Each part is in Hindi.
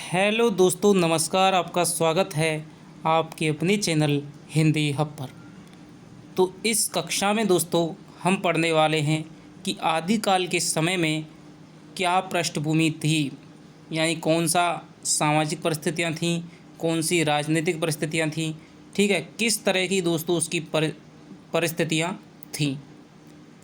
हेलो दोस्तों, नमस्कार। आपका स्वागत है आपके अपने चैनल हिंदी हब पर। तो इस कक्षा में दोस्तों हम पढ़ने वाले हैं कि आदिकाल के समय में क्या पृष्ठभूमि थी, यानी कौन सा सामाजिक परिस्थितियां थीं, कौन सी राजनीतिक परिस्थितियां थीं। ठीक है, किस तरह की दोस्तों उसकी परिस्थितियां थीं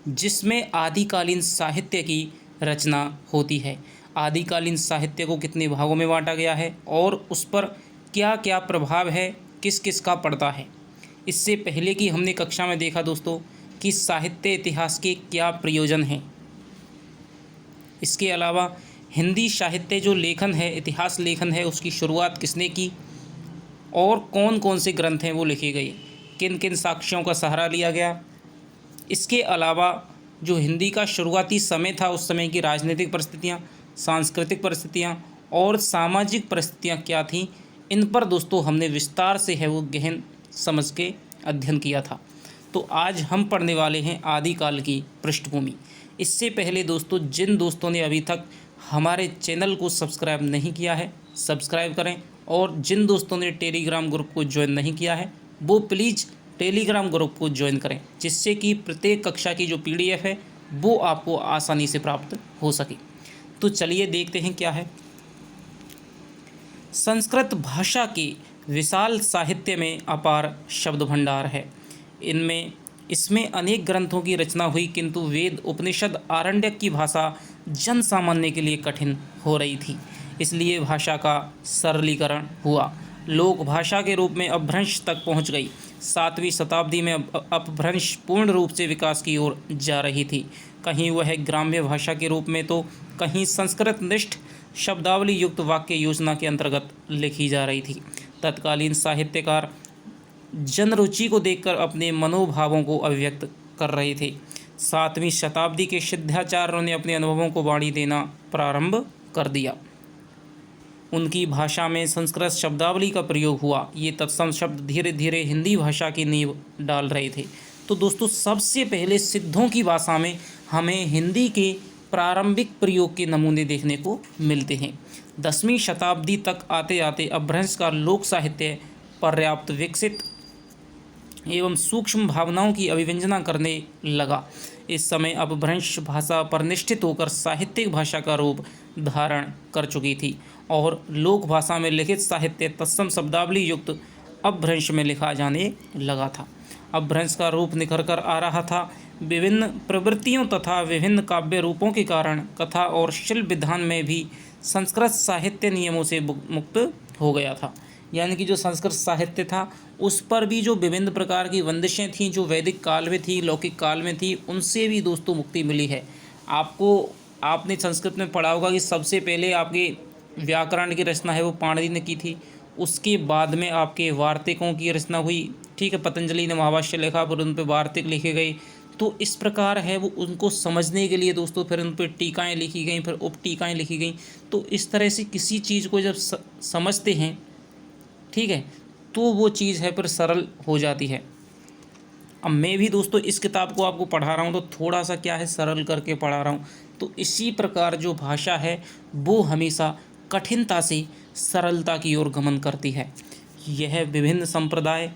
जिसमें आदिकालीन साहित्य की रचना होती है। आदिकालीन साहित्य को कितने भागों में बांटा गया है और उस पर क्या क्या प्रभाव है, किस किस का पड़ता है। इससे पहले की हमने कक्षा में देखा दोस्तों कि साहित्य इतिहास के क्या प्रयोजन हैं। इसके अलावा हिंदी साहित्य जो लेखन है, इतिहास लेखन है, उसकी शुरुआत किसने की और कौन कौन से ग्रंथ हैं वो लिखे गए, किन किन साक्ष्यों का सहारा लिया गया। इसके अलावा जो हिंदी का शुरुआती समय था, उस समय की राजनीतिक परिस्थितियाँ, सांस्कृतिक परिस्थितियाँ और सामाजिक परिस्थितियाँ क्या थीं, इन पर दोस्तों हमने विस्तार से है वो गहन समझ के अध्ययन किया था। तो आज हम पढ़ने वाले हैं आदिकाल की पृष्ठभूमि। इससे पहले दोस्तों जिन दोस्तों ने अभी तक हमारे चैनल को सब्सक्राइब नहीं किया है, सब्सक्राइब करें, और जिन दोस्तों ने टेलीग्राम ग्रुप को ज्वाइन नहीं किया है वो प्लीज़ टेलीग्राम ग्रुप को ज्वाइन करें, जिससे कि प्रत्येक कक्षा की जो पीडीएफ है वो आपको आसानी से प्राप्त हो सके। तो चलिए देखते हैं क्या है। संस्कृत भाषा के विशाल साहित्य में अपार शब्द भंडार है। इसमें अनेक ग्रंथों की रचना हुई, किंतु वेद, उपनिषद, आरण्यक की भाषा जन सामान्य के लिए कठिन हो रही थी। इसलिए भाषा का सरलीकरण हुआ, लोक भाषा के रूप में अपभ्रंश तक पहुंच गई। 7वीं शताब्दी में अपभ्रंश पूर्ण रूप से विकास की ओर जा रही थी। कहीं वह ग्राम्य भाषा के रूप में, तो कहीं संस्कृत निष्ठ शब्दावली युक्त वाक्य योजना के अंतर्गत लिखी जा रही थी। तत्कालीन साहित्यकार जनरुचि को देखकर अपने मनोभावों को अभिव्यक्त कर रहे थे। 7वीं शताब्दी के सिद्धाचार्यों ने अपने अनुभवों को वाणी देना प्रारंभ कर दिया। उनकी भाषा में संस्कृत शब्दावली का प्रयोग हुआ। ये तत्सम शब्द धीरे धीरे हिंदी भाषा की नींव डाल रहे थे। तो दोस्तों सबसे पहले सिद्धों की भाषा में हमें हिंदी के प्रारंभिक प्रयोग के नमूने देखने को मिलते हैं। 10वीं शताब्दी तक आते आते अपभ्रंश का लोक साहित्य पर्याप्त विकसित एवं सूक्ष्म भावनाओं की अभिव्यंजना करने लगा। इस समय अपभ्रंश भाषा परिनिष्ठित होकर साहित्यिक भाषा का रूप धारण कर चुकी थी और लोक भाषा में लिखित साहित्य तत्सम शब्दावली युक्त अपभ्रंश में लिखा जाने लगा था। अपभ्रंश का रूप निखर कर आ रहा था। विभिन्न प्रवृत्तियों तथा विभिन्न काव्य रूपों के कारण कथा और शिल्प विधान में भी संस्कृत साहित्य नियमों से मुक्त हो गया था। यानी कि जो संस्कृत साहित्य था उस पर भी जो विभिन्न प्रकार की बंदिशें थीं, जो वैदिक काल में थी, लौकिक काल में थी, उनसे भी दोस्तों मुक्ति मिली है। आपने संस्कृत में पढ़ा होगा कि सबसे पहले आपके व्याकरण की रचना है वो पाणिनि ने की थी। उसके बाद में आपके वार्तिकों की रचना हुई। ठीक है, पतंजलि ने महाभाष्य लिखा, फिर उन पर वार्तिक लिखे गए। तो इस प्रकार है वो उनको समझने के लिए दोस्तों फिर उन पर टीकाएँ लिखी गई, फिर उपटीकाएँ लिखी गई। तो इस तरह से किसी चीज़ को जब समझते हैं, ठीक है, तो वो चीज़ है फिर सरल हो जाती है। अब मैं भी दोस्तों इस किताब को आपको पढ़ा रहा हूँ तो थोड़ा सा क्या है, सरल करके पढ़ा रहा हूँ। तो इसी प्रकार जो भाषा है वो हमेशा कठिनता से सरलता की ओर गमन करती है। यह विभिन्न संप्रदाय,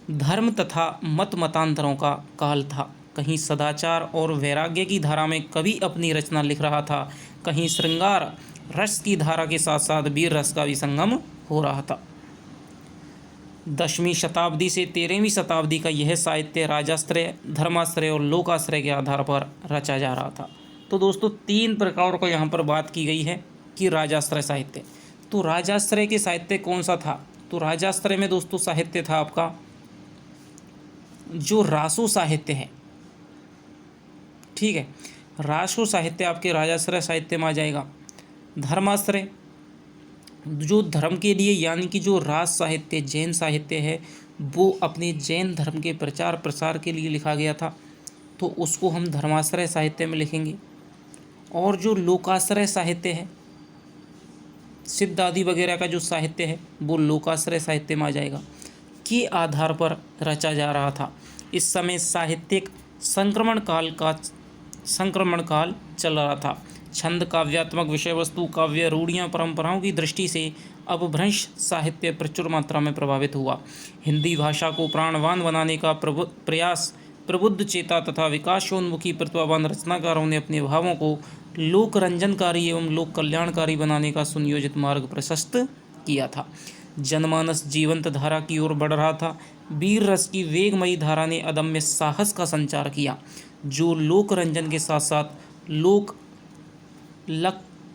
धर्म तथा मत मतांतरों का काल था। कहीं सदाचार और वैराग्य की धारा में कवि अपनी रचना लिख रहा था, कहीं श्रृंगार रस की धारा के साथ साथ वीर रस का भी संगम हो रहा था। 10वीं शताब्दी से 13वीं शताब्दी का यह साहित्य राजाश्रय, धर्माश्रय और लोकाश्रय के आधार पर रचा जा रहा था। तो दोस्तों 3 प्रकार को यहाँ पर बात की गई है कि राजाश्रय साहित्य। तो राजाश्रय के साहित्य कौन सा था? तो राजाश्रय में दोस्तों साहित्य था आपका जो रासो साहित्य है। ठीक है, रासो साहित्य आपके राजाश्रय साहित्य में आ जाएगा। धर्माश्रय जो धर्म के लिए, यानी कि जो रास साहित्य, जैन साहित्य है, वो अपने जैन धर्म के प्रचार प्रसार के लिए लिखा गया था, तो उसको हम धर्माश्रय साहित्य में लिखेंगे। और जो लोकाश्रय साहित्य है, सिद्ध आदि वगैरह का जो साहित्य है वो लोकाश्रय साहित्य में आ जाएगा, के आधार पर रचा जा रहा था। इस समय साहित्यिक संक्रमण काल चल रहा था। छंद, काव्यात्मक विषय वस्तु, काव्य रूढ़ियाँ, परंपराओं की दृष्टि से अपभ्रंश साहित्य प्रचुर मात्रा में प्रभावित हुआ। हिंदी भाषा को प्राणवान बनाने का प्रयास प्रबुद्ध चेता तथा विकासोन्मुखी प्रतिभावान रचनाकारों ने अपने भावों को लोक रंजनकारी एवं लोक कल्याणकारी बनाने का सुनियोजित मार्ग प्रशस्त किया था। जनमानस जीवंत धारा की ओर बढ़ रहा था। वीर रस की वेगमयी धारा ने अदम्य साहस का संचार किया, जो लोक रंजन के साथ साथ लोक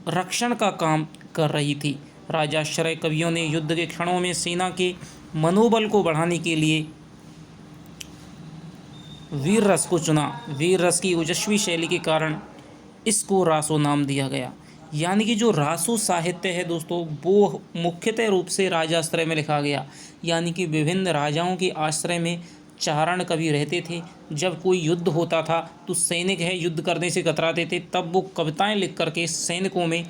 रक्षण का काम कर रही थी। राजाश्रय कवियों ने युद्ध के क्षणों में सेना के मनोबल को बढ़ाने के लिए वीर रस को चुना। वीर रस की ओजस्वी शैली के कारण इसको रासो नाम दिया गया। यानी कि जो रासो साहित्य है दोस्तों, वो मुख्यतः रूप से राजाश्रय में लिखा गया। यानी कि विभिन्न राजाओं के आश्रय में चारण कवि रहते थे। जब कोई युद्ध होता था तो सैनिक है युद्ध करने से कतराते थे, तब वो कविताएं लिख करके सैनिकों में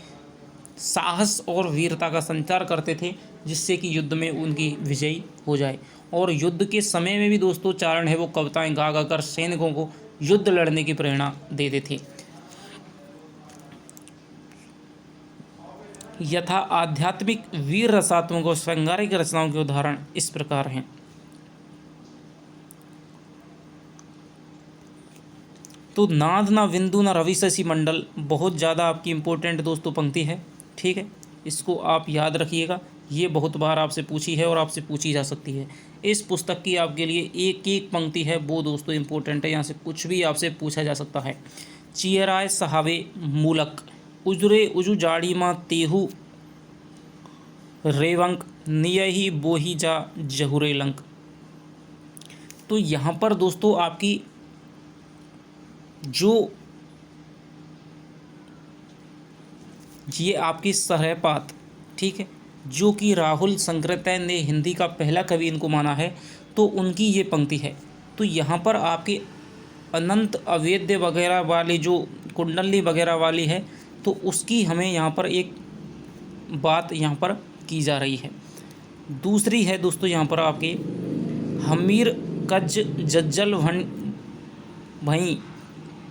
साहस और वीरता का संचार करते थे, जिससे कि युद्ध में उनकी विजयी हो जाए। और युद्ध के समय में भी दोस्तों चारण है वो कविताएं गा गा कर सैनिकों को युद्ध लड़ने की प्रेरणा देते थे। यथा आध्यात्मिक वीर रसात्मक और श्रृंगारिक रचनाओं के उदाहरण इस प्रकार हैं। तो नाद ना बिंदु ना रवि शशि मंडल बहुत ज़्यादा आपकी इम्पोर्टेंट दोस्तों पंक्ति है, ठीक है, इसको आप याद रखिएगा। ये बहुत बार आपसे पूछी है और आपसे पूछी जा सकती है। इस पुस्तक की आपके लिए एक एक पंक्ति है वो दोस्तों इम्पोर्टेंट है, यहाँ से कुछ भी आपसे पूछा जा सकता है। चियराय सहावे मूलक उजरे उजु जाड़ी माँ तेहु रेवंक नियहि बोही जा जहुरे लंक। तो यहाँ पर दोस्तों आपकी जो ये आपकी सहपात, ठीक है, जो कि राहुल संकृत्य ने हिंदी का पहला कवि इनको माना है, तो उनकी ये पंक्ति है। तो यहाँ पर आपके अनंत अवेद्य वगैरह वाली जो कुंडली वगैरह वाली है, तो उसकी हमें यहाँ पर एक बात यहाँ पर की जा रही है। दूसरी है दोस्तों यहाँ पर आपके हमीर कज जज्जल भई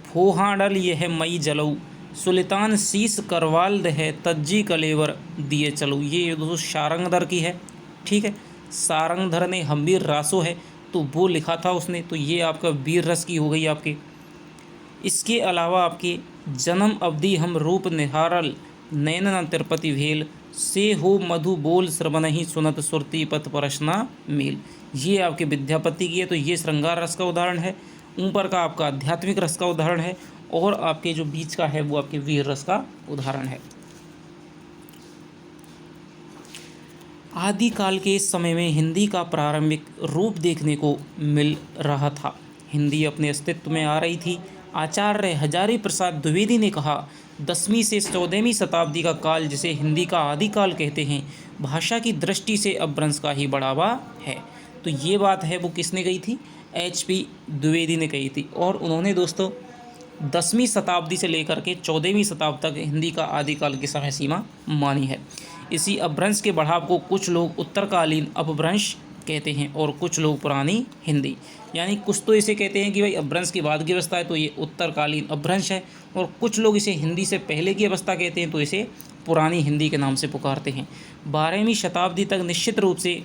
फोहाडल यह मई जलऊ सुल्तान शीस करवाल है तज्जी कलेवर दिए चलो। ये दोस्तों सारंगधर की है, ठीक है, सारंगधर ने हमीर रासो है तो वो लिखा था उसने। तो ये आपका वीर रस की हो गई आपके। इसके अलावा आपके जन्म अवधि हम रूप निहारल नैन न तिरुपति भेल से हो मधु बोल श्रवण ही सुनत सुरती पथ परसना मेल। ये आपके विद्यापति की है, तो ये श्रृंगार रस का उदाहरण है। ऊपर का आपका आध्यात्मिक रस का उदाहरण है और आपके जो बीच का है वो आपके वीर रस का उदाहरण है। आदिकाल के इस समय में हिंदी का प्रारंभिक रूप देखने को मिल रहा था। हिंदी अपने अस्तित्व में आ रही थी। आचार्य हजारी प्रसाद द्विवेदी ने कहा, 10वीं से 14वीं शताब्दी का काल जिसे हिंदी का आदिकाल कहते हैं, भाषा की दृष्टि से अपभ्रंश का ही बढ़ावा है। तो ये बात है वो किसने कही थी? HP द्विवेदी ने कही थी। और उन्होंने दोस्तों 10वीं शताब्दी से लेकर के 14वीं शताब्दी तक हिंदी का आदिकाल की समय सीमा मानी है। इसी अपभ्रंश के बढ़ाव को कुछ लोग उत्तरकालीन अपभ्रंश कहते हैं और कुछ लोग पुरानी हिंदी, यानी कुछ तो इसे कहते हैं कि भाई अपभ्रंश की बाद की अवस्था है तो ये उत्तरकालीन अपभ्रंश है, और कुछ लोग इसे हिंदी से पहले की अवस्था कहते हैं तो इसे पुरानी हिंदी के नाम से पुकारते हैं। 12वीं शताब्दी तक निश्चित रूप से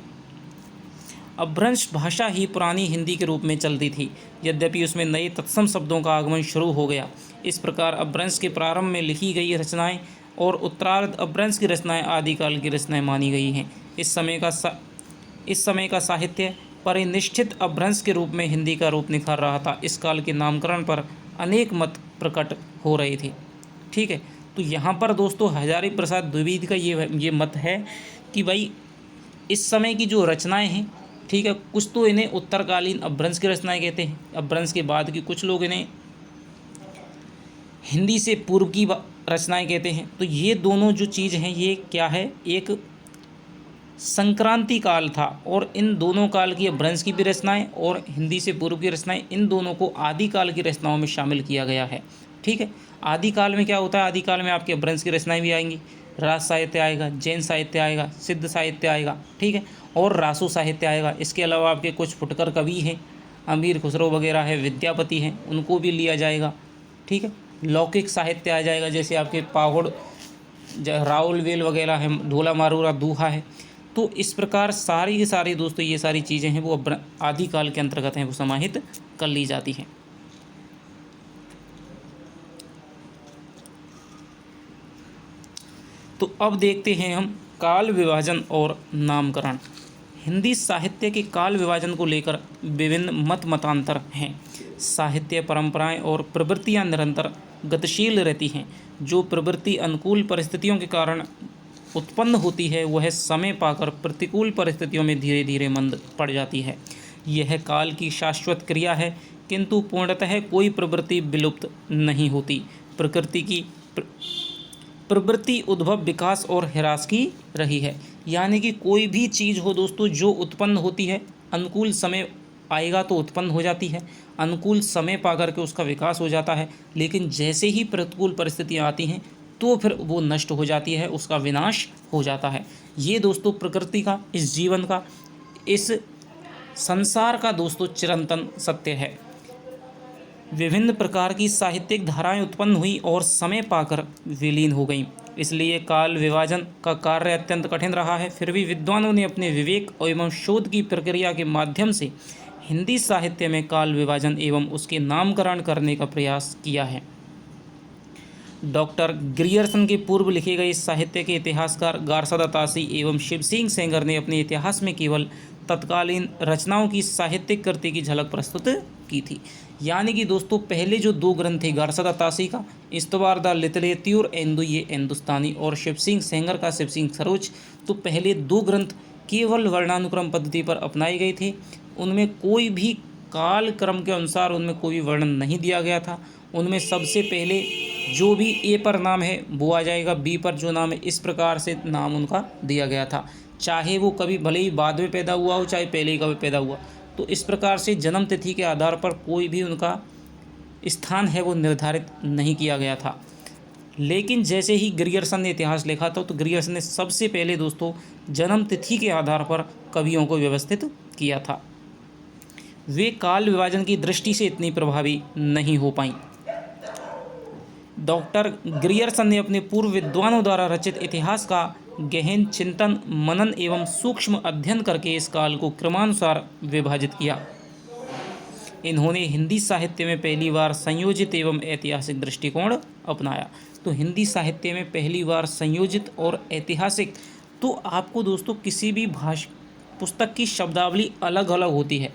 अपभ्रंश भाषा ही पुरानी हिंदी के रूप में चलती थी, यद्यपि उसमें नए तत्सम शब्दों का आगमन शुरू हो गया। इस प्रकार अपभ्रंश के प्रारंभ में लिखी गई रचनाएं और उत्तरार्ध अपभ्रंश की रचनाएं आदिकाल की रचनाएं मानी गई हैं। इस समय का साहित्य परिनिष्ठित अपभ्रंश के रूप में हिंदी का रूप निखार रहा था। इस काल के नामकरण पर अनेक मत प्रकट हो रहे थे, ठीक है। तो यहाँ पर दोस्तों हजारी प्रसाद द्विवेदी का ये मत है कि भाई इस समय की जो रचनाएं हैं, ठीक है, कुछ तो इन्हें उत्तरकालीन अपभ्रंश की रचनाएं कहते हैं, अपभ्रंश के बाद की कुछ लोग इन्हें हिंदी से पूर्व की रचनाएं कहते हैं। तो ये दोनों जो चीज़ हैं ये क्या है, एक संक्रांति काल था, और इन दोनों काल की अपभ्रंश की भी रचनाएं और हिंदी से पूर्व की रचनाएं, इन दोनों को आदिकाल की रचनाओं में शामिल किया गया है, ठीक है। आदिकाल में क्या होता है, आदिकाल में आपके अपभ्रंश की रचनाएं भी आएंगी, राज साहित्य आएगा, जैन साहित्य आएगा, सिद्ध साहित्य आएगा, ठीक है, और रासो साहित्य आएगा। इसके अलावा आपके कुछ फुटकर कवि हैं, अमीर खुसरो वगैरह है, विद्यापति हैं, उनको भी लिया जाएगा, ठीक है। लौकिक साहित्य आ जाएगा, जैसे आपके पाहुड़, राउल वेल वगैरह है, ढोला मारूरा दूहा है। तो इस प्रकार सारी की सारी दोस्तों ये सारी चीज़ें हैं वो आदिकाल के अंतर्गत हैं, वो समाहित कर ली जाती हैं। तो अब देखते हैं हम काल विभाजन और नामकरण। हिंदी साहित्य के काल विभाजन को लेकर विभिन्न मतांतर हैं। साहित्य परंपराएं और प्रवृत्तियां निरंतर गतिशील रहती हैं। जो प्रवृत्ति अनुकूल परिस्थितियों के कारण उत्पन्न होती है वह समय पाकर प्रतिकूल परिस्थितियों में धीरे धीरे मंद पड़ जाती है। यह काल की शाश्वत क्रिया है, किंतु पूर्णतः कोई प्रवृत्ति विलुप्त नहीं होती। प्रकृति की प्रवृत्ति उद्भव, विकास और ह्रास की रही है। यानी कि कोई भी चीज़ हो दोस्तों जो उत्पन्न होती है, अनुकूल समय आएगा तो उत्पन्न हो जाती है, अनुकूल समय पा करके उसका विकास हो जाता है, लेकिन जैसे ही प्रतिकूल परिस्थितियाँ आती हैं तो फिर वो नष्ट हो जाती है, उसका विनाश हो जाता है। ये दोस्तों प्रकृति का, इस जीवन का, इस संसार का दोस्तों चिरंतन सत्य है। विभिन्न प्रकार की साहित्यिक धाराएं उत्पन्न हुई और समय पाकर विलीन हो गईं। इसलिए काल विभाजन का कार्य अत्यंत कठिन रहा है। फिर भी विद्वानों ने अपने विवेक एवं शोध की प्रक्रिया के माध्यम से हिंदी साहित्य में काल विभाजन एवं उसके नामकरण करने का प्रयास किया है। डॉक्टर ग्रियर्सन के पूर्व लिखे गए साहित्य के इतिहासकार गारसदा तासी एवं शिव सिंह सेंगर ने अपने इतिहास में केवल तत्कालीन रचनाओं की साहित्यिक कृति की झलक प्रस्तुत की थी। यानी कि दोस्तों पहले जो दो ग्रंथ थे गारसदा तासी का इस्तवार द लिटरेच्योर एंदु ये हिंदुस्तानी और शिव सिंह सेंगर का शिव सिंह सरोज, तो पहले दो ग्रंथ केवल वर्णानुक्रम पद्धति पर अपनाए गए थे। उनमें कोई भी काल क्रम के अनुसार उनमें कोई वर्णन नहीं दिया गया था। उनमें सबसे पहले जो भी ए पर नाम है वो आ जाएगा, बी पर जो नाम है इस प्रकार से नाम उनका दिया गया था, चाहे वो कभी भले ही बाद में पैदा हुआ हो चाहे पहले ही कभी पैदा हुआ। तो इस प्रकार से जन्म तिथि के आधार पर कोई भी उनका स्थान है वो निर्धारित नहीं किया गया था। लेकिन जैसे ही ग्रियर्सन ने इतिहास लिखा था तो ग्रियर्सन ने सबसे पहले दोस्तों जन्म तिथि के आधार पर कवियों को व्यवस्थित किया था। वे काल विभाजन की दृष्टि से इतनी प्रभावी नहीं हो पाई। डॉक्टर ग्रियर्सन ने अपने पूर्व विद्वानों द्वारा रचित इतिहास का गहन चिंतन, मनन एवं सूक्ष्म अध्ययन करके इस काल को क्रमानुसार विभाजित किया। इन्होंने हिंदी साहित्य में पहली बार संयोजित एवं ऐतिहासिक दृष्टिकोण अपनाया। तो हिंदी साहित्य में पहली बार संयोजित और ऐतिहासिक, तो आपको दोस्तों किसी भी पुस्तक की शब्दावली अलग अलग होती है।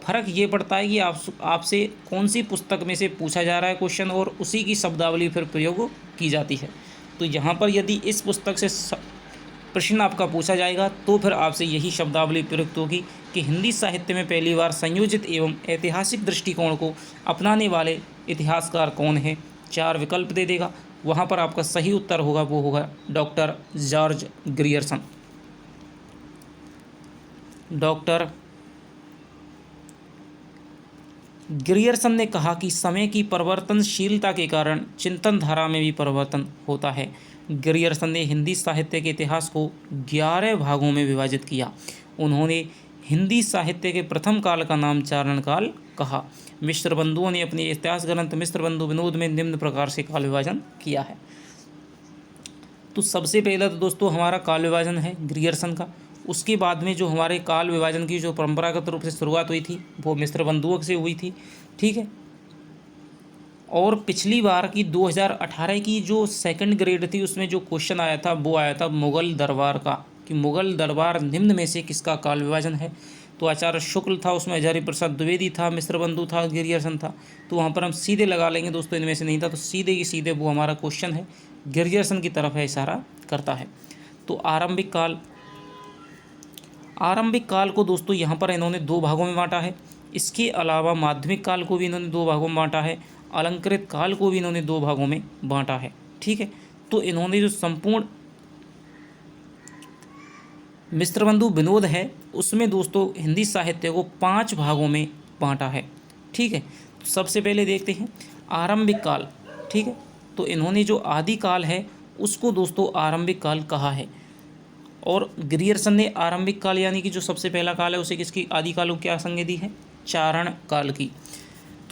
फ़र्क ये पड़ता है कि आपसे कौन सी पुस्तक में से पूछा जा रहा है क्वेश्चन और उसी की शब्दावली फिर प्रयोग की जाती है। तो यहाँ पर यदि इस पुस्तक से प्रश्न आपका पूछा जाएगा तो फिर आपसे यही शब्दावली प्रयुक्त होगी कि हिंदी साहित्य में पहली बार संयोजित एवं ऐतिहासिक दृष्टिकोण को अपनाने वाले इतिहासकार कौन है। 4 विकल्प दे देगा, वहाँ पर आपका सही उत्तर होगा वो होगा doctor George Grierson. Doctor Grierson ने कहा कि समय की परिवर्तनशीलता के कारण चिंतन धारा में भी परिवर्तन होता है। ग्रियर्सन ने हिंदी साहित्य के इतिहास को 11 भागों में विभाजित किया। उन्होंने हिंदी साहित्य के प्रथम काल का नाम चारण काल कहा। मिश्र बंधुओं ने अपने इतिहास ग्रंथ मिश्र बंधु विनोद में निम्न प्रकार से काल विभाजन किया है। तो सबसे पहला तो दोस्तों हमारा काल विभाजन है ग्रियर्सन का। उसके बाद में जो हमारे काल विभाजन की जो परंपरागत रूप से शुरुआत हुई थी वो मिश्र बंधुओं से हुई थी, ठीक है। और पिछली बार की 2018 की जो सेकंड ग्रेड थी उसमें जो क्वेश्चन आया था वो आया था मुग़ल दरबार का, कि मुग़ल दरबार निम्न में से किसका काल विभाजन है। तो आचार्य शुक्ल था, उसमें हजारी प्रसाद द्विवेदी था, मिश्र बंधु था, ग्रियर्सन था। तो वहाँ पर हम सीधे लगा लेंगे दोस्तों, इनमें से नहीं था तो सीधे की सीधे वो हमारा क्वेश्चन है ग्रियर्सन की तरफ है, इशारा करता है। तो आरंभिक काल को दोस्तों यहाँ पर इन्होंने 2 भागों में बांटा है। इसके अलावा माध्यमिक काल को भी इन्होंने 2 भागों में बांटा है, अलंकृत काल को भी इन्होंने 2 भागों में बांटा है, ठीक है। तो इन्होंने जो संपूर्ण मिश्र बंधु विनोद है उसमें दोस्तों हिंदी साहित्य को 5 भागों में बांटा है, ठीक है। तो सबसे पहले देखते हैं आरंभिक काल, ठीक है। तो इन्होंने जो आदि काल है उसको दोस्तों आरंभिक काल कहा है। और ग्रियर्सन ने आरंभिक काल यानी कि जो सबसे पहला काल है उसे किसकी आदि काल को क्या संज्ञा दी है, चारण काल की।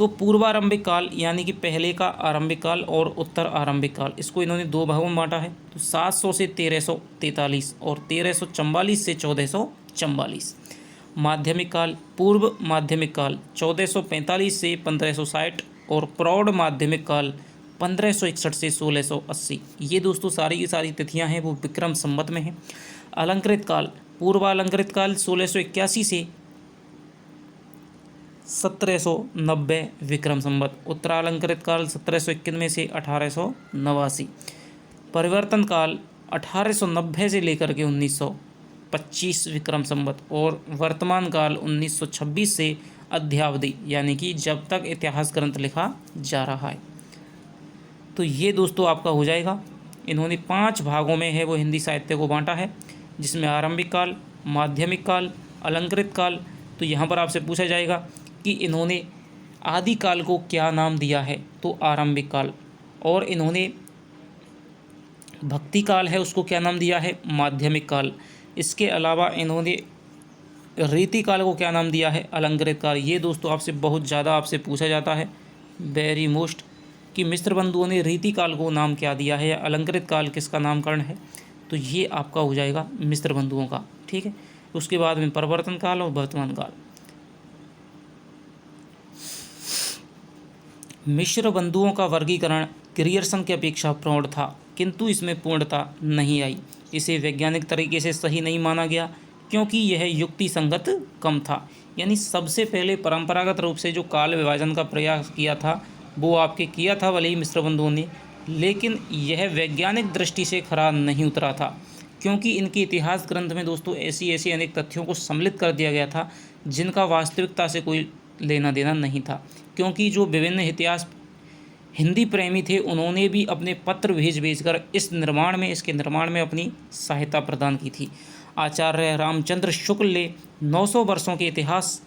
तो पूर्वारंभिक काल यानी कि पहले का आरंभिक काल और उत्तर आरंभिक काल, इसको इन्होंने दो भागों में बांटा है। तो 700 से 1343 और 1344 से 1444। माध्यमिक काल, पूर्व माध्यमिक काल 1445 से 1560 और प्रौढ़ माध्यमिक काल 1561 से 1680। ये दोस्तों सारी की सारी तिथियां हैं वो विक्रम संवत में हैं। अलंकृत काल, पूर्वालंकृत काल 1681 से 1790 विक्रम संवत, उत्तरालंकृत काल 1791 से 1889। परिवर्तन काल 1890 से लेकर के 1925 विक्रम संवत और वर्तमान काल 1926 से अद्यावधि यानी कि जब तक इतिहास ग्रंथ लिखा जा रहा है। तो ये दोस्तों आपका हो जाएगा। इन्होंने 5 भागों में है वो हिंदी साहित्य को बांटा है, जिसमें आरंभिक काल, माध्यमिक काल, अलंकृत काल। तो यहाँ पर आपसे पूछा जाएगा कि इन्होंने आदि काल को क्या नाम दिया है, तो आरंभिक काल, और इन्होंने भक्ति काल है उसको क्या नाम दिया है, माध्यमिक काल। इसके अलावा इन्होंने रीति काल को क्या नाम दिया है, अलंकृत काल। ये दोस्तों आपसे बहुत ज़्यादा आपसे पूछा जाता है, वेरी मोस्ट, कि मिस्र बंधुओं ने रीति काल को नाम क्या दिया है या अलंकृत काल किसका नामकरण है। तो ये आपका हो जाएगा मिस्र बंधुओं का, ठीक है। उसके बाद में परिवर्तन काल और वर्तमान काल। मिस्र बंधुओं का वर्गीकरण ग्रियर्सन की अपेक्षा प्रौढ़ था, किंतु इसमें पूर्णता नहीं आई। इसे वैज्ञानिक तरीके से सही नहीं माना गया क्योंकि यह युक्ति संगत कम था। यानी सबसे पहले परंपरागत रूप से जो काल विभाजन का प्रयास किया था वो आपके किया था भले ही मिस्र बंधुओं ने, लेकिन यह वैज्ञानिक दृष्टि से खरा नहीं उतरा था, क्योंकि इनके इतिहास ग्रंथ में दोस्तों ऐसी अनेक तथ्यों को सम्मिलित कर दिया गया था जिनका वास्तविकता से कोई लेना देना नहीं था। क्योंकि जो विभिन्न इतिहास हिंदी प्रेमी थे उन्होंने भी अपने पत्र भेज कर इसके निर्माण में अपनी सहायता प्रदान की थी। आचार्य रामचंद्र शुक्ल ने 900 वर्षों के इतिहास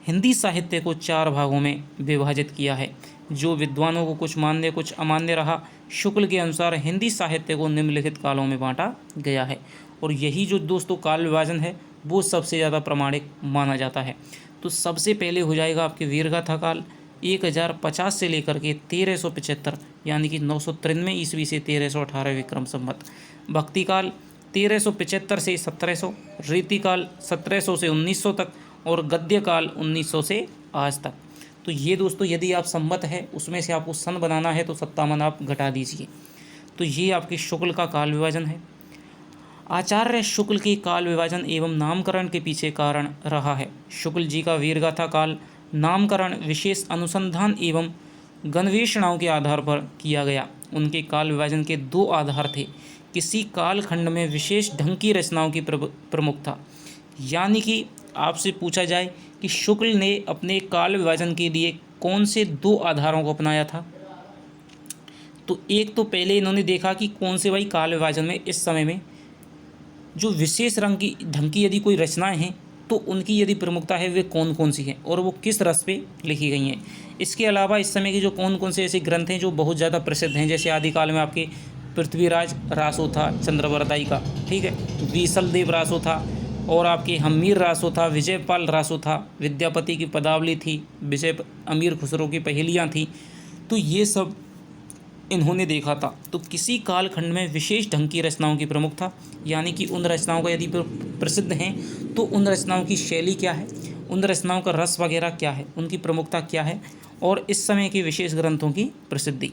हिंदी साहित्य को 4 भागों में विभाजित किया है, जो विद्वानों को कुछ मान्य कुछ अमान्य रहा। शुक्ल के अनुसार हिंदी साहित्य को निम्नलिखित कालों में बांटा गया है, और यही जो दोस्तों काल विभाजन है वो सबसे ज़्यादा प्रामाणिक माना जाता है। तो सबसे पहले हो जाएगा आपके वीरगाथा काल 1050 से लेकर के 1375 यानी कि 993 ईस्वी से 1318 विक्रम संवत। भक्ति काल 1375 से 1700, रीति काल 1700 से 1900 तक, और गद्य काल 1900 से आज तक। तो ये दोस्तों यदि आप संवत है उसमें से आपको सन बनाना है तो 57 आप घटा दीजिए। तो ये आपके शुक्ल का काल विभाजन है। आचार्य शुक्ल के काल विभाजन एवं नामकरण के पीछे कारण रहा है। शुक्ल जी का वीरगाथा काल नामकरण विशेष अनुसंधान एवं गणवेषणाओं के आधार पर किया गया। उनके काल विभाजन के 2 आधार थे। किसी कालखंड में विशेष ढंग की रचनाओं की प्रमुखता, यानी कि आपसे पूछा जाए कि शुक्ल ने अपने काल विभाजन के लिए कौन से 2 आधारों को अपनाया था, तो एक तो पहले इन्होंने देखा कि कौन से भाई काल विभाजन में इस समय में जो विशेष ढंग की यदि कोई रचनाएं हैं तो उनकी यदि प्रमुखता है वे कौन कौन सी हैं और वो किस रस पे लिखी गई हैं। इसके अलावा इस समय के जो कौन कौन से ऐसे ग्रंथ हैं जो बहुत ज़्यादा प्रसिद्ध हैं, जैसे आदिकाल में आपके पृथ्वीराज रासो था चंद्रवरदाई का, ठीक है, बीसलदेव रासो था, और आपके हमीर रासो था, विजयपाल रासो था, विद्यापति की पदावली थी, विजय अमीर खुसरो की पहेलियाँ थी। तो ये सब इन्होंने देखा था। तो किसी कालखंड में विशेष ढंग की रचनाओं की प्रमुखता, यानी कि उन रचनाओं का यदि प्रसिद्ध हैं तो उन रचनाओं की शैली क्या है, उन रचनाओं का रस वगैरह क्या है, उनकी प्रमुखता क्या है, और इस समय के विशेष ग्रंथों की प्रसिद्धि।